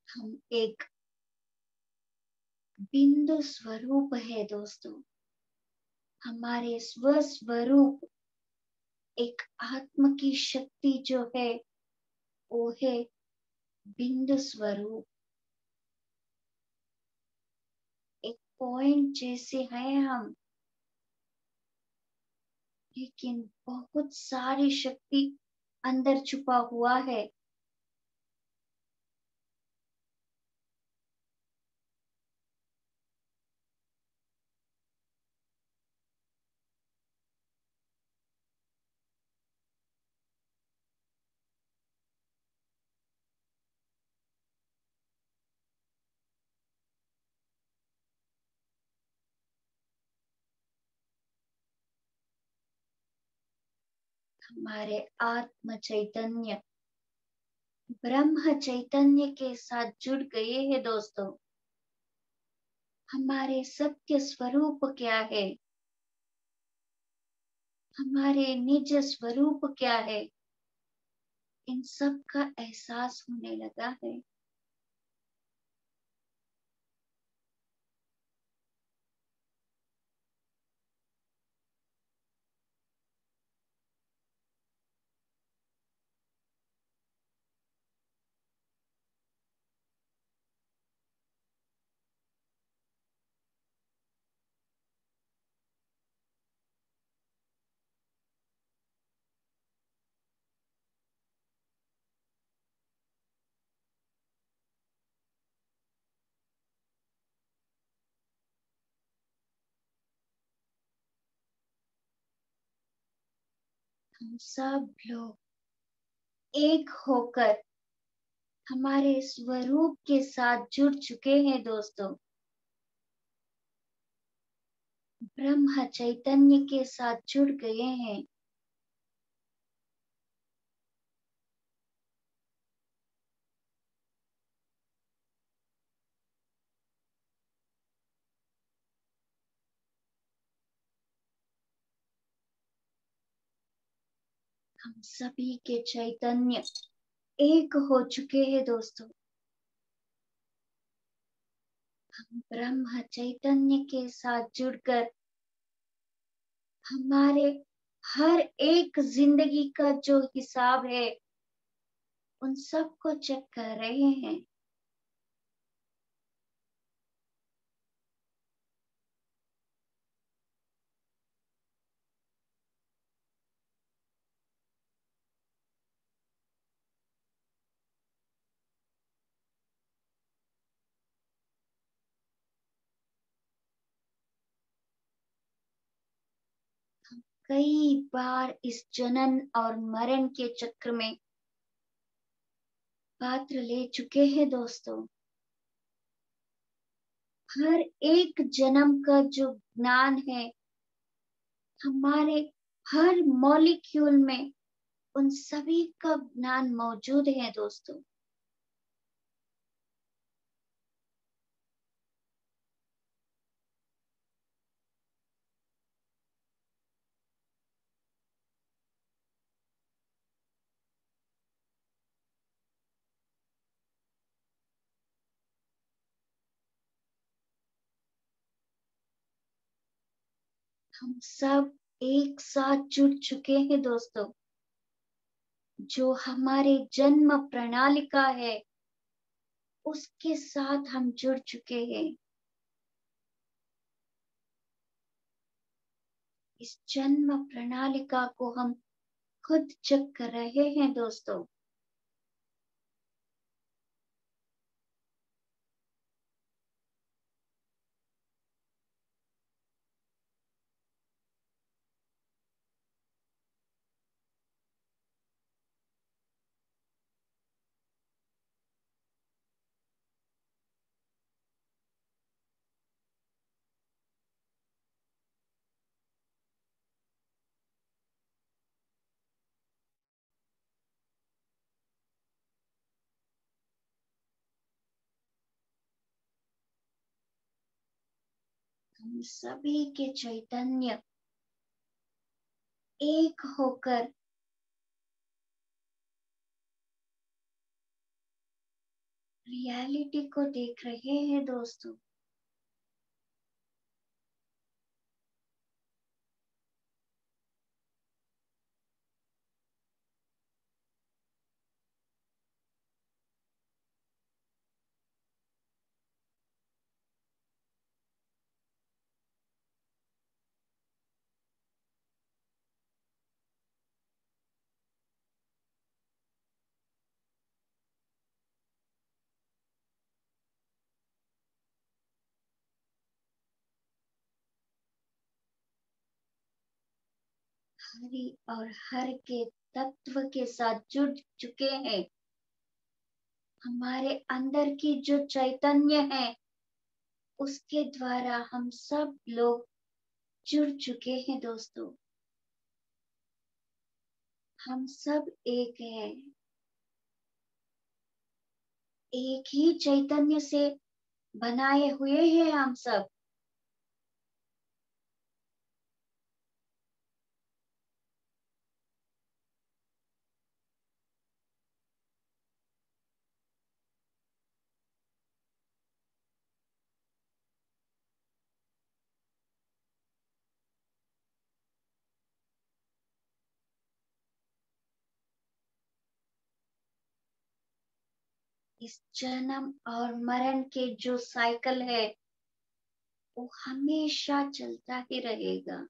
हम एक बिंदु स्वरूप है दोस्तों। हमारे स्वस्वरूप एक आत्म की शक्ति जो है वो है बिंदु स्वरूप। एक पॉइंट जैसे है हम, लेकिन बहुत सारी शक्ति अंदर छुपा हुआ है। हमारे आत्म चैतन्य ब्रह्म चैतन्य के साथ जुड़ गए हैं दोस्तों। हमारे सत्य स्वरूप क्या है, हमारे निज स्वरूप क्या है, इन सब का एहसास होने लगा है। हम सब लोग एक होकर हमारे स्वरूप के साथ जुड़ चुके हैं दोस्तों। ब्रह्म चैतन्य के साथ जुड़ गए हैं। हम सभी के चैतन्य एक हो चुके हैं दोस्तों। हम ब्रह्म चैतन्य के साथ जुड़कर हमारे हर एक जिंदगी का जो हिसाब है उन सब को चेक कर रहे हैं। कई बार इस जनन और मरण के चक्र में पात्र ले चुके हैं दोस्तों। हर एक जन्म का जो ज्ञान है हमारे हर मॉलिक्यूल में उन सभी का ज्ञान मौजूद है दोस्तों। हम सब एक साथ जुड़ चुके हैं दोस्तों। जो हमारे जन्म प्रणालिका है उसके साथ हम जुड़ चुके हैं। इस जन्म प्रणालिका को हम खुद चेक कर रहे हैं दोस्तों। हम सभी के चैतन्य एक होकर रियलिटी को देख रहे हैं दोस्तों। हरि और हर के तत्व के साथ जुड़ चुके हैं। हमारे अंदर की जो चैतन्य है उसके द्वारा हम सब लोग जुड़ चुके हैं दोस्तों। हम सब एक हैं, एक ही चैतन्य से बनाए हुए हैं हम सब। इस जन्म और मरण के जो साइकिल है वो हमेशा चलता ही रहेगा।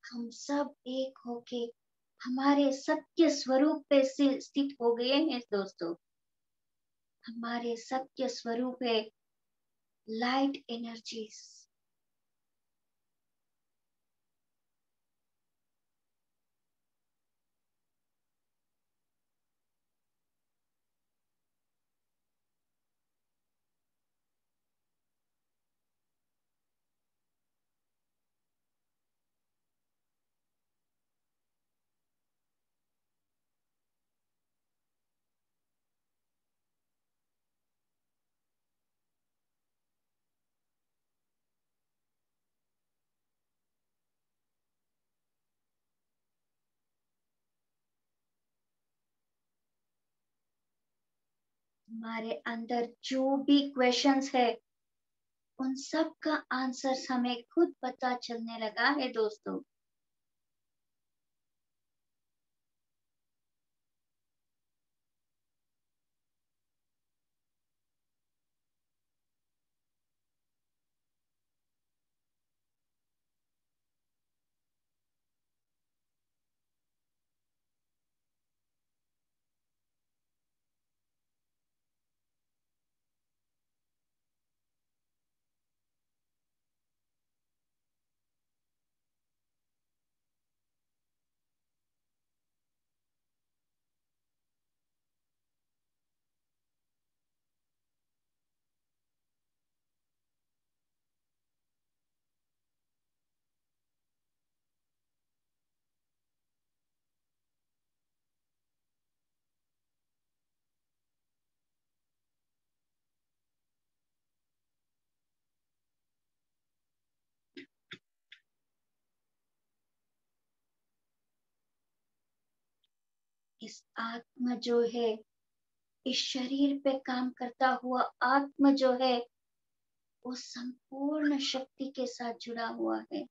हम सब एक होके हमारे सत्य स्वरूप पे स्थित हो गए हैं दोस्तों। हमारे सत्य स्वरूप है लाइट एनर्जीज। हमारे अंदर जो भी क्वेश्चंस है उन सब का आंसर हमें खुद पता चलने लगा है दोस्तों। इस आत्मा जो है, इस शरीर पे काम करता हुआ आत्मा जो है वो संपूर्ण शक्ति के साथ जुड़ा हुआ है।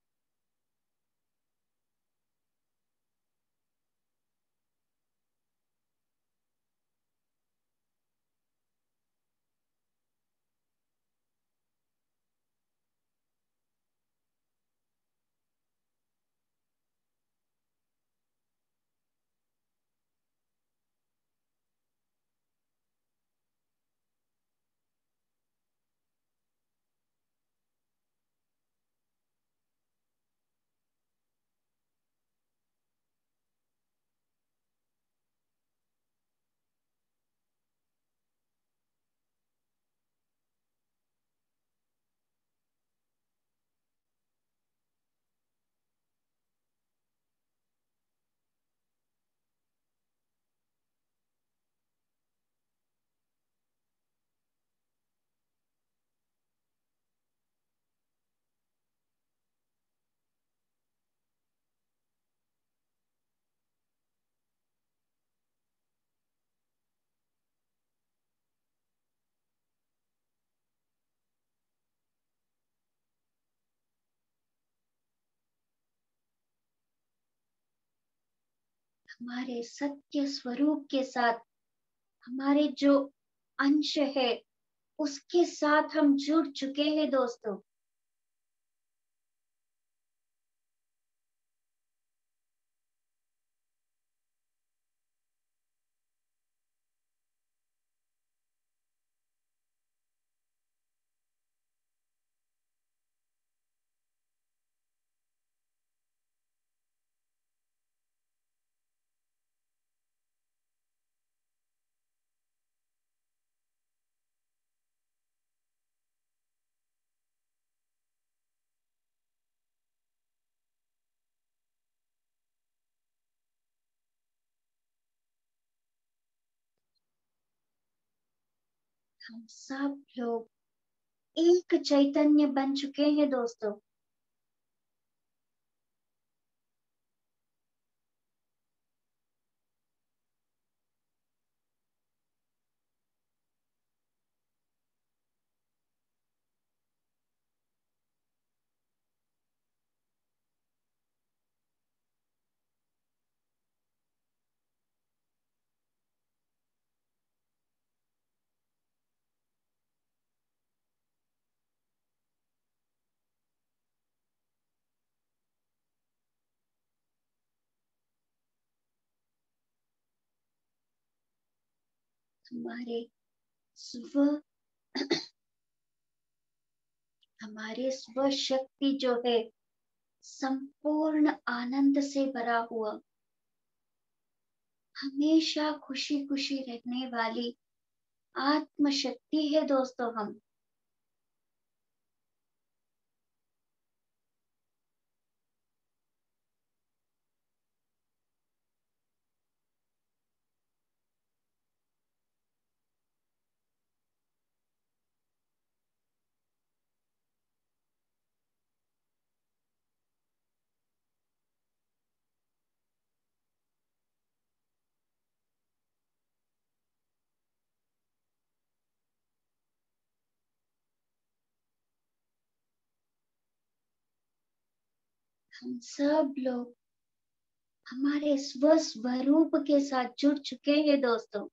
हमारे सत्य स्वरूप के साथ, हमारे जो अंश है उसके साथ हम जुड़ चुके हैं दोस्तों। हम सब लोग एक चैतन्य बन चुके हैं दोस्तों। हमारे स्व हमारे स्व शक्ति जो है संपूर्ण आनंद से भरा हुआ, हमेशा खुशी खुशी रहने वाली आत्म शक्ति है दोस्तों। हम सब लोग हमारे स्व स्वरूप के साथ जुड़ चुके हैं दोस्तों।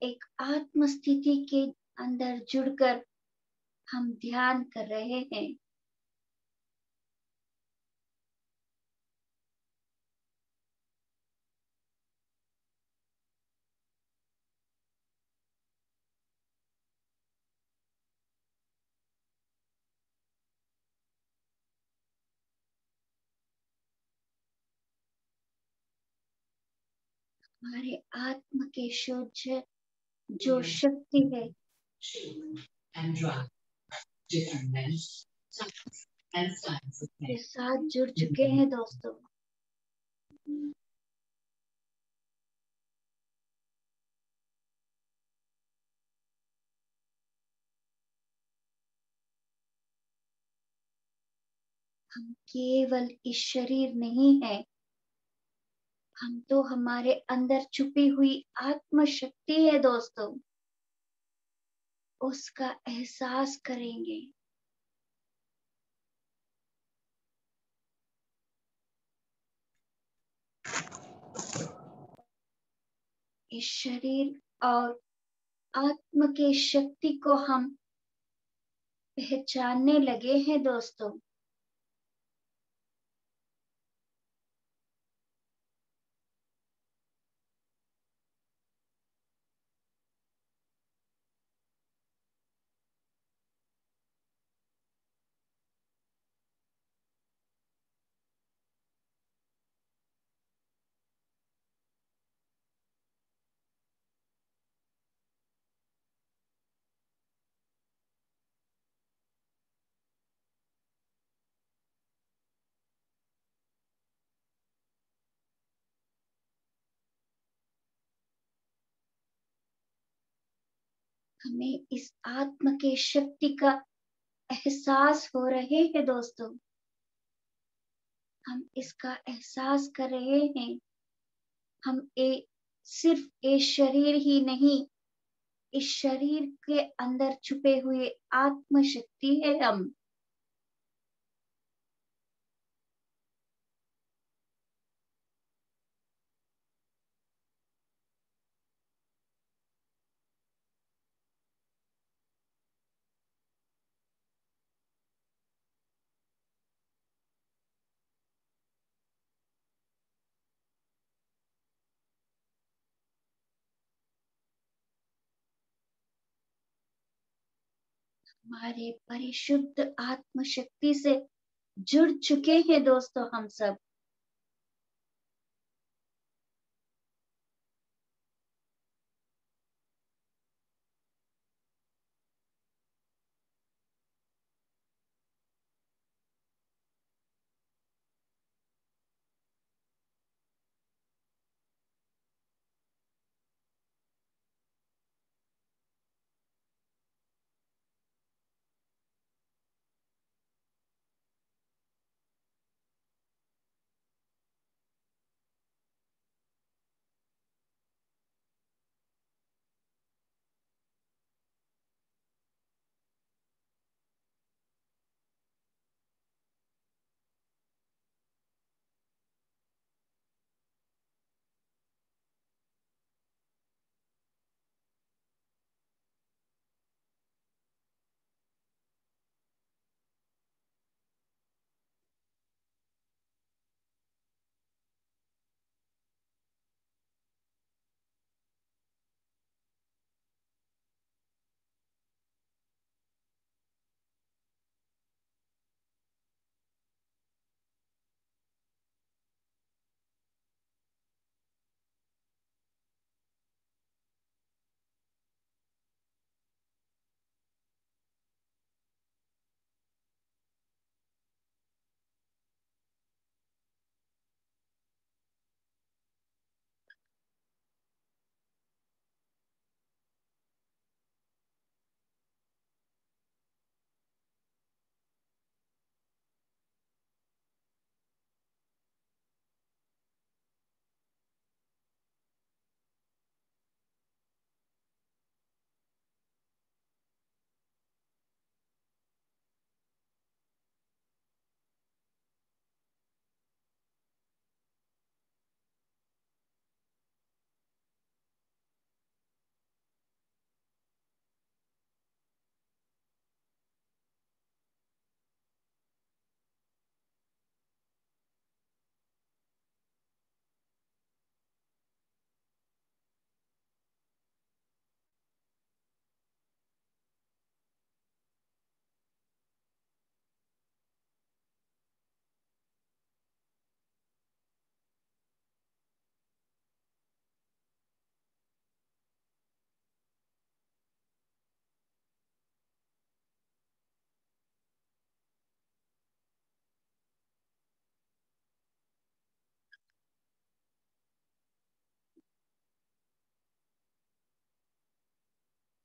एक आत्म स्थिति के अंदर जुड़कर हम ध्यान कर रहे हैं। हमारे आत्म के शुद्ध जो शक्ति है के साथ जुड़ चुके हैं दोस्तों। हम केवल इस शरीर नहीं है, हम तो हमारे अंदर छुपी हुई आत्म शक्ति है दोस्तों। उसका एहसास करेंगे। इस शरीर और आत्म के शक्ति को हम पहचानने लगे हैं दोस्तों। हमें इस आत्म के शक्ति का एहसास हो रहे हैं दोस्तों। हम इसका एहसास कर रहे हैं। हम सिर्फ एक शरीर ही नहीं, इस शरीर के अंदर छुपे हुए आत्म शक्ति है हम। हमारे परिशुद्ध आत्म शक्ति से जुड़ चुके हैं दोस्तों हम सब।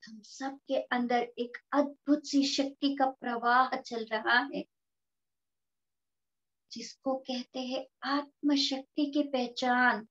हम सब के अंदर एक अद्भुत सी शक्ति का प्रवाह चल रहा है, जिसको कहते हैं आत्म शक्ति की पहचान।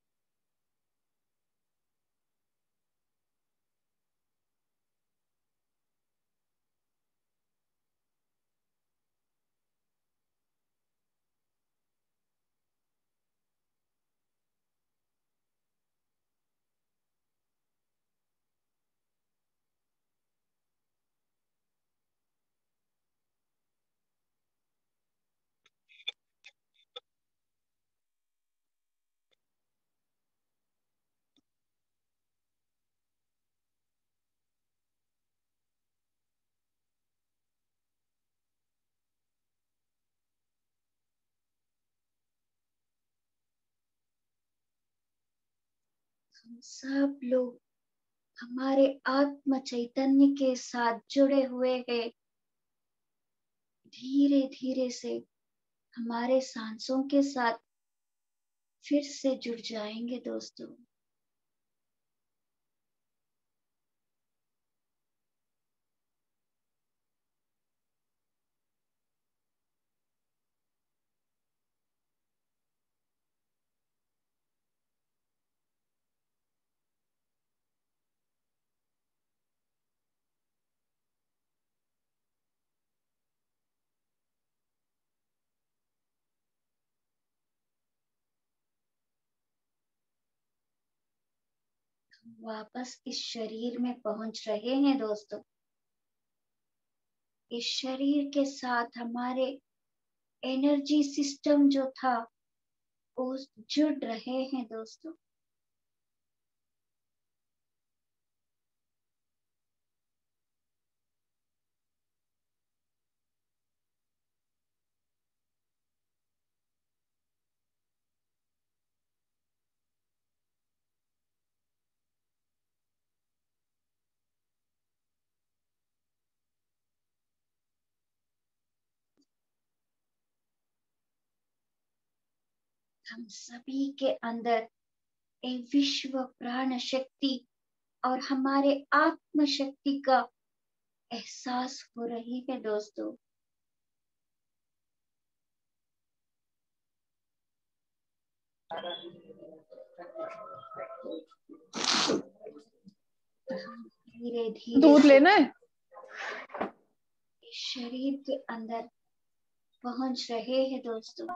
हम सब लोग हमारे आत्म चैतन्य के साथ जुड़े हुए हैं। धीरे धीरे से हमारे सांसों के साथ फिर से जुड़ जाएंगे दोस्तों। वापस इस शरीर में पहुंच रहे हैं दोस्तों। इस शरीर के साथ हमारे एनर्जी सिस्टम जो था वो जुड़ रहे हैं दोस्तों। हम सभी के अंदर एक विश्व प्राण शक्ति और हमारे आत्म शक्ति का एहसास हो रही है दोस्तों। धीरे धीरे दूध से लेना है। इस शरीर के अंदर पहुंच रहे हैं दोस्तों।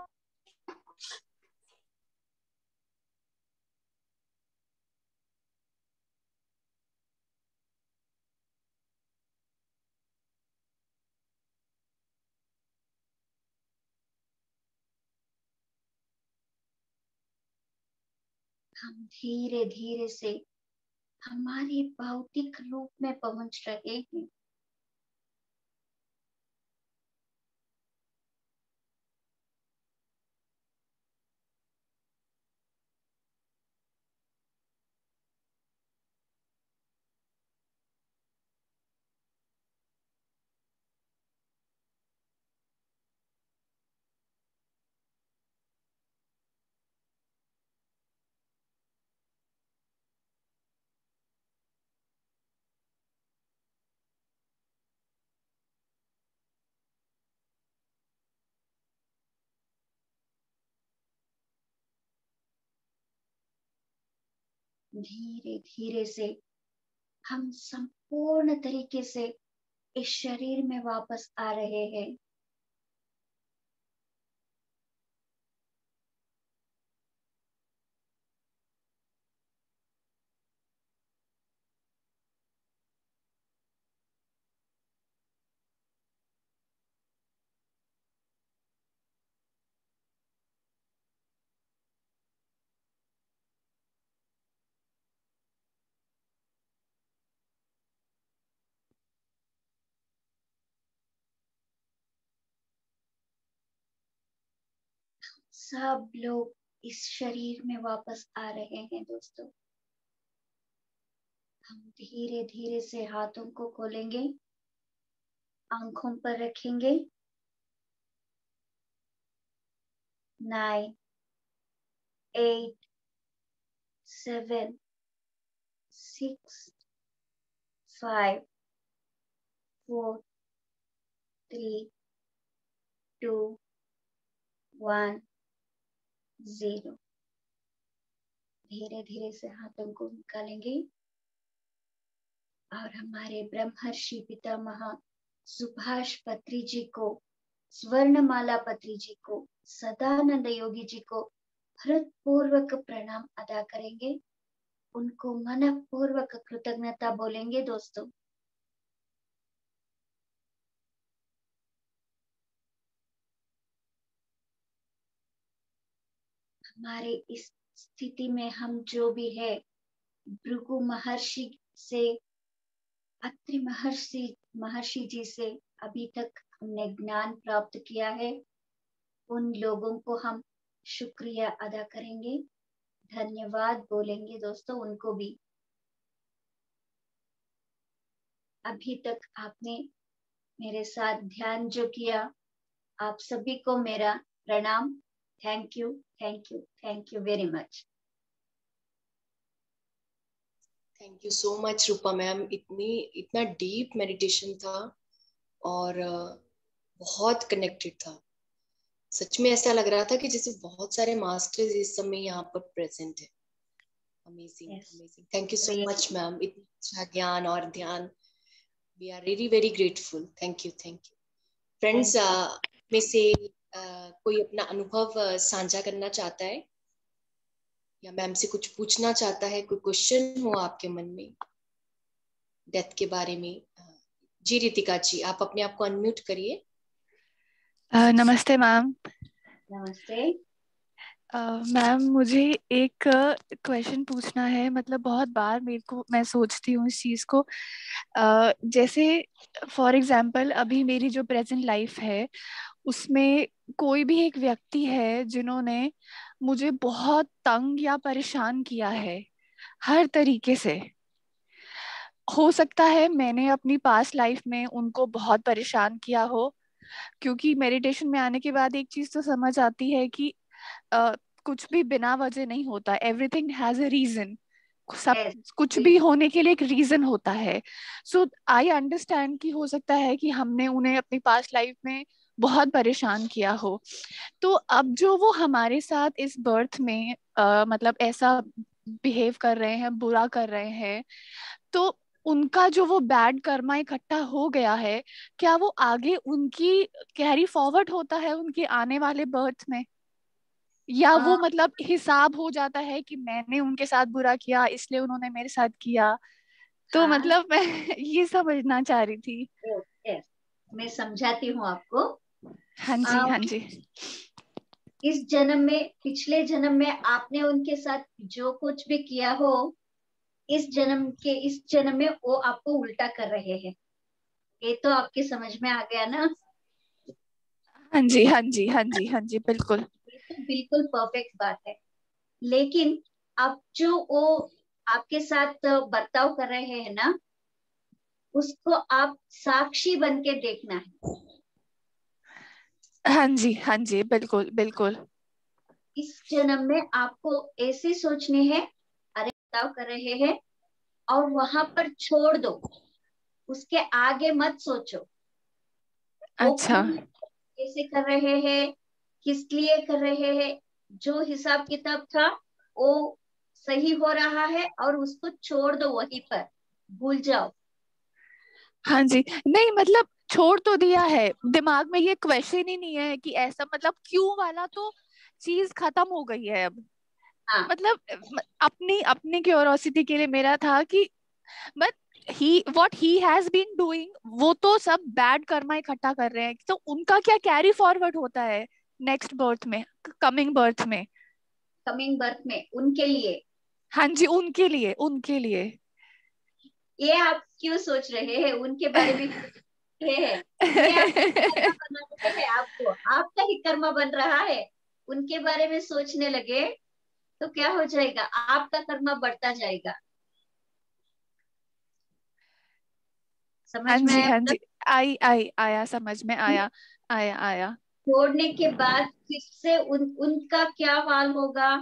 हम धीरे धीरे से हमारे भौतिक रूप में पहुंच रहे हैं। धीरे धीरे से हम संपूर्ण तरीके से इस शरीर में वापस आ रहे हैं। सब लोग इस शरीर में वापस आ रहे हैं दोस्तों। हम धीरे धीरे से हाथों को खोलेंगे, आंखों पर रखेंगे। 9, 8, 7, 6, 5, 4, 3, 2, 1, 0। धीरे धीरे से हाथों को निकालेंगे और हमारे ब्रह्मर्षि पितामह सुभाष पत्री जी को, स्वर्णमाला पत्री जी को, सदानंद योगी जी को हृदयपूर्वक प्रणाम अदा करेंगे। उनको मनपूर्वक कृतज्ञता बोलेंगे दोस्तों। हमारे इस स्थिति में हम जो भी है, भृगु महर्षि से, अत्रि महर्षि जी से अभी तक हमने ज्ञान प्राप्त किया है, उन लोगों को हम शुक्रिया अदा करेंगे, धन्यवाद बोलेंगे दोस्तों उनको भी। अभी तक आपने मेरे साथ ध्यान जो किया, आप सभी को मेरा प्रणाम। Thank you, thank you, thank you very much. Thank you so much Rupa ma'am. इतना डीप मेडिटेशन था और बहुत कनेक्टेड था। सच में ऐसा लग रहा था कि जैसे बहुत सारे मास्टर्स इस समय यहाँ पर प्रेजेंट है। Amazing, amazing. Thank you so much ma'am, इतना अच्छा ज्ञान और ध्यान। We are really very grateful. Thank you, thank you. Friends में से कोई अपना अनुभव साझा करना चाहता है या मैम से कुछ पूछना चाहता है? कोई क्वेश्चन हो आपके मन में डेथ के बारे में? जी रितिका जी, आप अपने आप को अनम्यूट करिए। नमस्ते मैम। नमस्ते मैम, मुझे एक क्वेश्चन पूछना है। मतलब बहुत बार मैं सोचती हूँ इस चीज को। जैसे फॉर एग्जांपल अभी मेरी जो प्रेजेंट लाइफ है उसमें कोई भी एक व्यक्ति है जिन्होंने मुझे बहुत तंग या परेशान किया है हर तरीके से। हो सकता है मैंने अपनी पास्ट लाइफ में उनको बहुत परेशान किया हो, क्योंकि मेडिटेशन में आने के बाद एक चीज तो समझ आती है कि कुछ भी बिना वजह नहीं होता, एवरीथिंग हैज अ रीजन। सब Yes, कुछ भी होने के लिए एक रीजन होता है। सो आई अंडरस्टैंड कि हो सकता है कि हमने उन्हें अपनी पास्ट लाइफ में बहुत परेशान किया हो। तो अब जो वो हमारे साथ इस बर्थ में मतलब ऐसा बिहेव कर रहे हैं, बुरा कर रहे हैं, तो उनका जो वो बैड कर्मा इकट्ठा हो गया है, क्या वो आगे उनकी कैरी फॉरवर्ड होता है उनके आने वाले बर्थ में, या वो मतलब हिसाब हो जाता है कि मैंने उनके साथ बुरा किया इसलिए उन्होंने मेरे साथ किया? तो हाँ, मतलब मैं ये समझना चाह रही थी। yes, मैं समझाती हूँ आपको। हाँ जी, हाँ जी। इस जन्म में, पिछले जन्म में आपने उनके साथ जो कुछ भी किया हो, इस जन्म में वो आपको उल्टा कर रहे हैं। ये तो आपके समझ में आ गया ना? हाँ जी, हाँ जी, हाँ जी, हाँ जी, बिल्कुल। ये तो बिल्कुल परफेक्ट बात है। लेकिन अब जो वो आपके साथ बर्ताव कर रहे हैं ना, उसको आप साक्षी बन के देखना है। हाँ जी, हाँ जी, बिल्कुल बिल्कुल। इस जन्म में आपको ऐसे सोचने हैं, अरे बर्ताव कर रहे हैं, और वहां पर छोड़ दो, उसके आगे मत सोचो। वो अच्छा। क्यों कैसे कर रहे हैं, किस लिए कर रहे हैं, जो हिसाब किताब था वो सही हो रहा है, और उसको छोड़ दो, वहीं पर भूल जाओ। हाँ जी, नहीं मतलब छोड़ तो दिया है, दिमाग में ये क्वेश्चन ही नहीं है कि ऐसा, मतलब क्यों वाला तो चीज खत्म हो गई है अब। हाँ, मतलब अपनी अपनी क्यूरोसिटी के लिए मेरा था कि but he what he has been doing, वो तो सब बैड कर्मा इकट्ठा कर रहे हैं, तो उनका क्या कैरी फॉरवर्ड होता है नेक्स्ट बर्थ में, कमिंग बर्थ में? कमिंग बर्थ में उनके लिए। हाँ जी, उनके लिए, उनके लिए। ये आप क्यों सोच रहे हैं उनके बारे में? है, ये आपका कर्मा बना रहे हैं, आपको आपका ही कर्मा बन रहा है। उनके बारे में सोचने लगे तो क्या हो जाएगा, आपका कर्मा बढ़ता जाएगा। हाँ समझ में जी, आया हाँ मतलब? जी, आई आई आया, समझ में आया, आया आया। छोड़ने के बाद फिर से उनका क्या हाल होगा,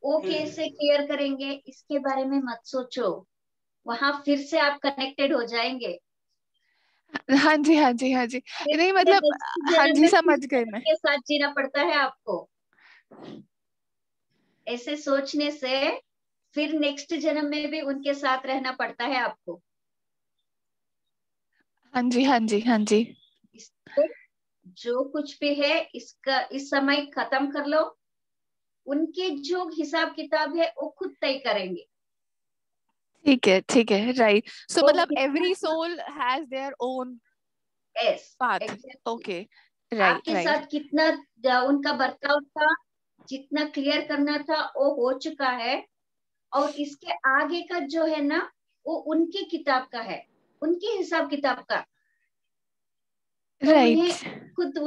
वो कैसे केयर करेंगे, इसके बारे में मत सोचो। वहां फिर से आप कनेक्टेड हो जाएंगे। हाँ जी, हाँ जी, हाँ जी। फिर नहीं से मतलब, नेक्स्ट हाँ जन्म जी, में फिर समझ से गई मैं। उनके साथ जीना पड़ता है आपको। ऐसे सोचने से फिर नेक्स्ट जन्म में भी उनके साथ रहना पड़ता है आपको। हाँ जी, हाँ जी, हाँ जी। इसलिए जो कुछ भी है इसका इस समय खत्म कर लो। उनके जो हिसाब किताब है वो खुद तय करेंगे। ठीक है, ठीक है, राइट। सो वो मतलब कितना, every soul has their own yes, path. Exactly, okay, right आपके राइट। साथ कितना उनका बर्ताव था, जितना क्लियर करना था वो हो चुका है। और इसके आगे का जो है ना, वो उनकी किताब का है, उनके हिसाब किताब का। तो राइट। उन्हें खुद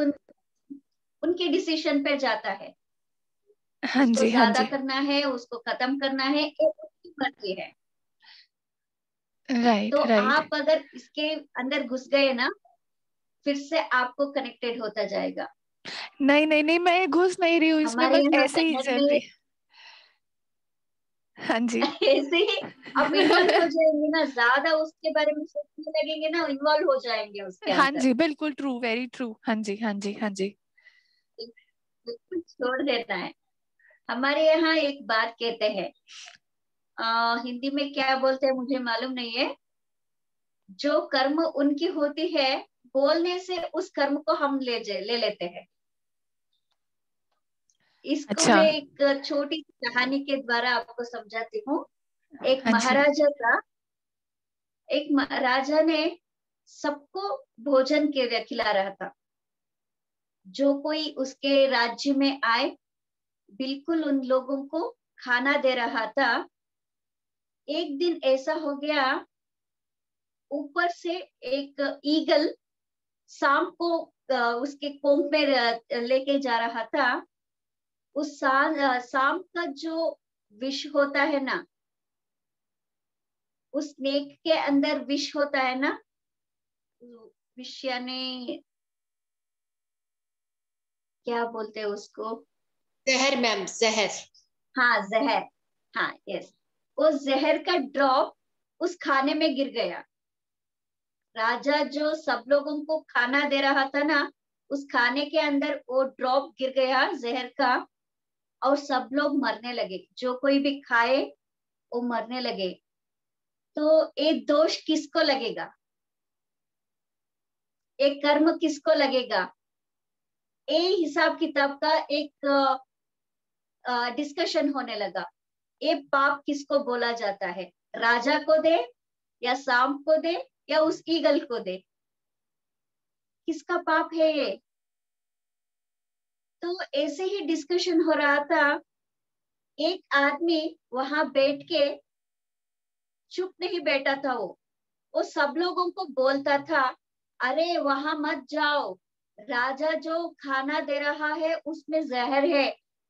उनके डिसीजन पे जाता है। हाँ उसको जी, हाँ ज्यादा जी। करना है, उसको खत्म करना है, ये उसकी मर्जी है। तो राइट राइट। आप अगर इसके अंदर घुस गए ना, फिर से आपको कनेक्टेड होता जाएगा। नहीं नहीं नहीं, मैं घुस नहीं रही हूँ इसमें, हमारे बस यहाँ ऐसे ही कन्नड़ चल में रही। हाँ जी। ऐसे ही आप इन्वॉल्व हो जाएंगे ना, ज्यादा उसके बारे में सोचने लगेंगे ना, इन्वॉल्व हो जाएंगे उसके हाँ अंदर। जी, बिल्कुल ट्रू, वेरी ट्रू। हाँ जी, हाँ जी, हाँ जी। बिल्कुल छोड़ देना है। हमारे यहाँ एक बात कहते हैं, हिंदी में क्या बोलते हैं मुझे मालूम नहीं है। जो कर्म उनकी होती है, बोलने से उस कर्म को हम ले लेते हैं। इसको अच्छा। मैं एक छोटी सी कहानी के द्वारा आपको समझाती हूँ। एक हाँ जी। महाराजा था। एक राजा ने सबको भोजन के खिला रहा था। जो कोई उसके राज्य में आए, बिल्कुल उन लोगों को खाना दे रहा था। एक दिन ऐसा हो गया, ऊपर से एक ईगल सांप को उसके कोंब में लेके जा रहा था। उस सांप का जो विष होता है ना, उस स्नेक के अंदर विष होता है ना, विष यानी क्या बोलते हैं उसको, जहर मैम, जहर। हाँ जहर, हाँ यस, वो जहर का ड्रॉप उस खाने में गिर गया। राजा जो सब लोगों को खाना दे रहा था ना, उस खाने के अंदर वो ड्रॉप गिर गया जहर का, और सब लोग मरने लगे। जो कोई भी खाए वो मरने लगे। तो एक दोष किसको लगेगा, एक कर्म किसको लगेगा? ये हिसाब किताब का एक डिस्कशन होने लगा। ये पाप किसको बोला जाता है, राजा को दे या सांप को दे या उस ईगल को दे, किसका पाप है ये? तो ऐसे ही डिस्कशन हो रहा था। एक आदमी वहां बैठ के चुप नहीं बैठा था, वो सब लोगों को बोलता था, अरे वहां मत जाओ, राजा जो खाना दे रहा है उसमें जहर है,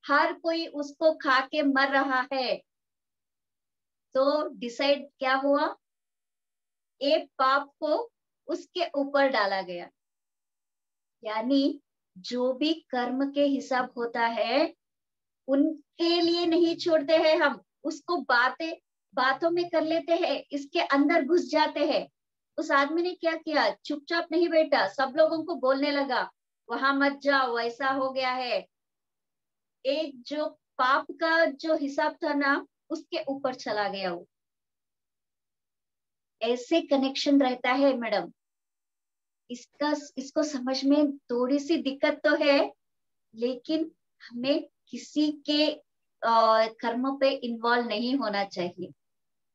हर कोई उसको खा के मर रहा है। तो डिसाइड क्या हुआ, एक पाप को उसके ऊपर डाला गया। यानी जो भी कर्म के हिसाब होता है उनके लिए नहीं छोड़ते हैं हम, उसको बातों में कर लेते हैं, इसके अंदर घुस जाते हैं। उस आदमी ने क्या किया, चुपचाप नहीं बैठा, सब लोगों को बोलने लगा वहां मत जाओ, ऐसा हो गया है। एक जो पाप का जो हिसाब था ना उसके ऊपर चला गया वो। ऐसे कनेक्शन रहता है मैडम। इसको समझ में थोड़ी सी दिक्कत तो है, लेकिन हमें किसी के कर्म पे इन्वॉल्व नहीं होना चाहिए।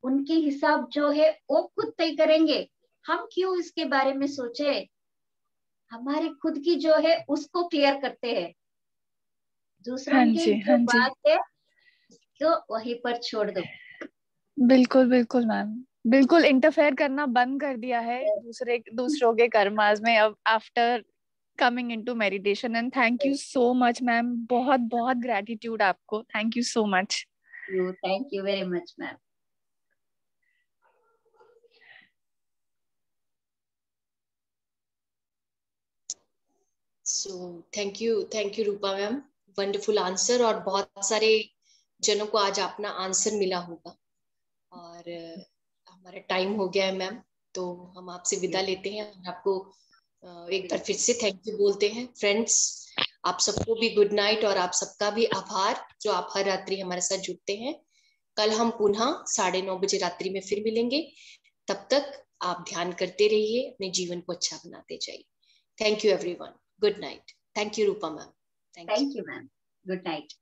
उनके हिसाब जो है वो खुद तय करेंगे, हम क्यों इसके बारे में सोचे। हमारे खुद की जो है उसको क्लियर करते हैं, दूसरों हाँ की जी, जो हाँ जी, बात है उसको वहीं पर छोड़ दो। बिल्कुल बिल्कुल मैम। बिल्कुल इंटरफेयर करना बंद कर दिया है दूसरों के कर्मास में अब, after coming into meditation. And thank you so much ma'am, बहुत बहुत ग्रेटिट्यूड आपको, thank you so much. Thank you very much ma'am. So thank you Rupa ma'am, wonderful answer. और बहुत सारे जनों को आज अपना आंसर मिला होगा। और हमारा टाइम हो गया है मैम, तो हम आपसे विदा लेते हैं और आपको एक बार फिर से थैंक यू बोलते हैं। फ्रेंड्स, आप सबको भी गुड नाइट, और आप सबका भी आभार जो आप हर रात्रि हमारे साथ जुड़ते हैं। कल हम पुनः 9:30 बजे रात्रि में फिर मिलेंगे। तब तक आप ध्यान करते रहिए, अपने जीवन को अच्छा बनाते जाइए। Thank you everyone, good night. Thank you Rupa ma'am, thank you ma'am, good night.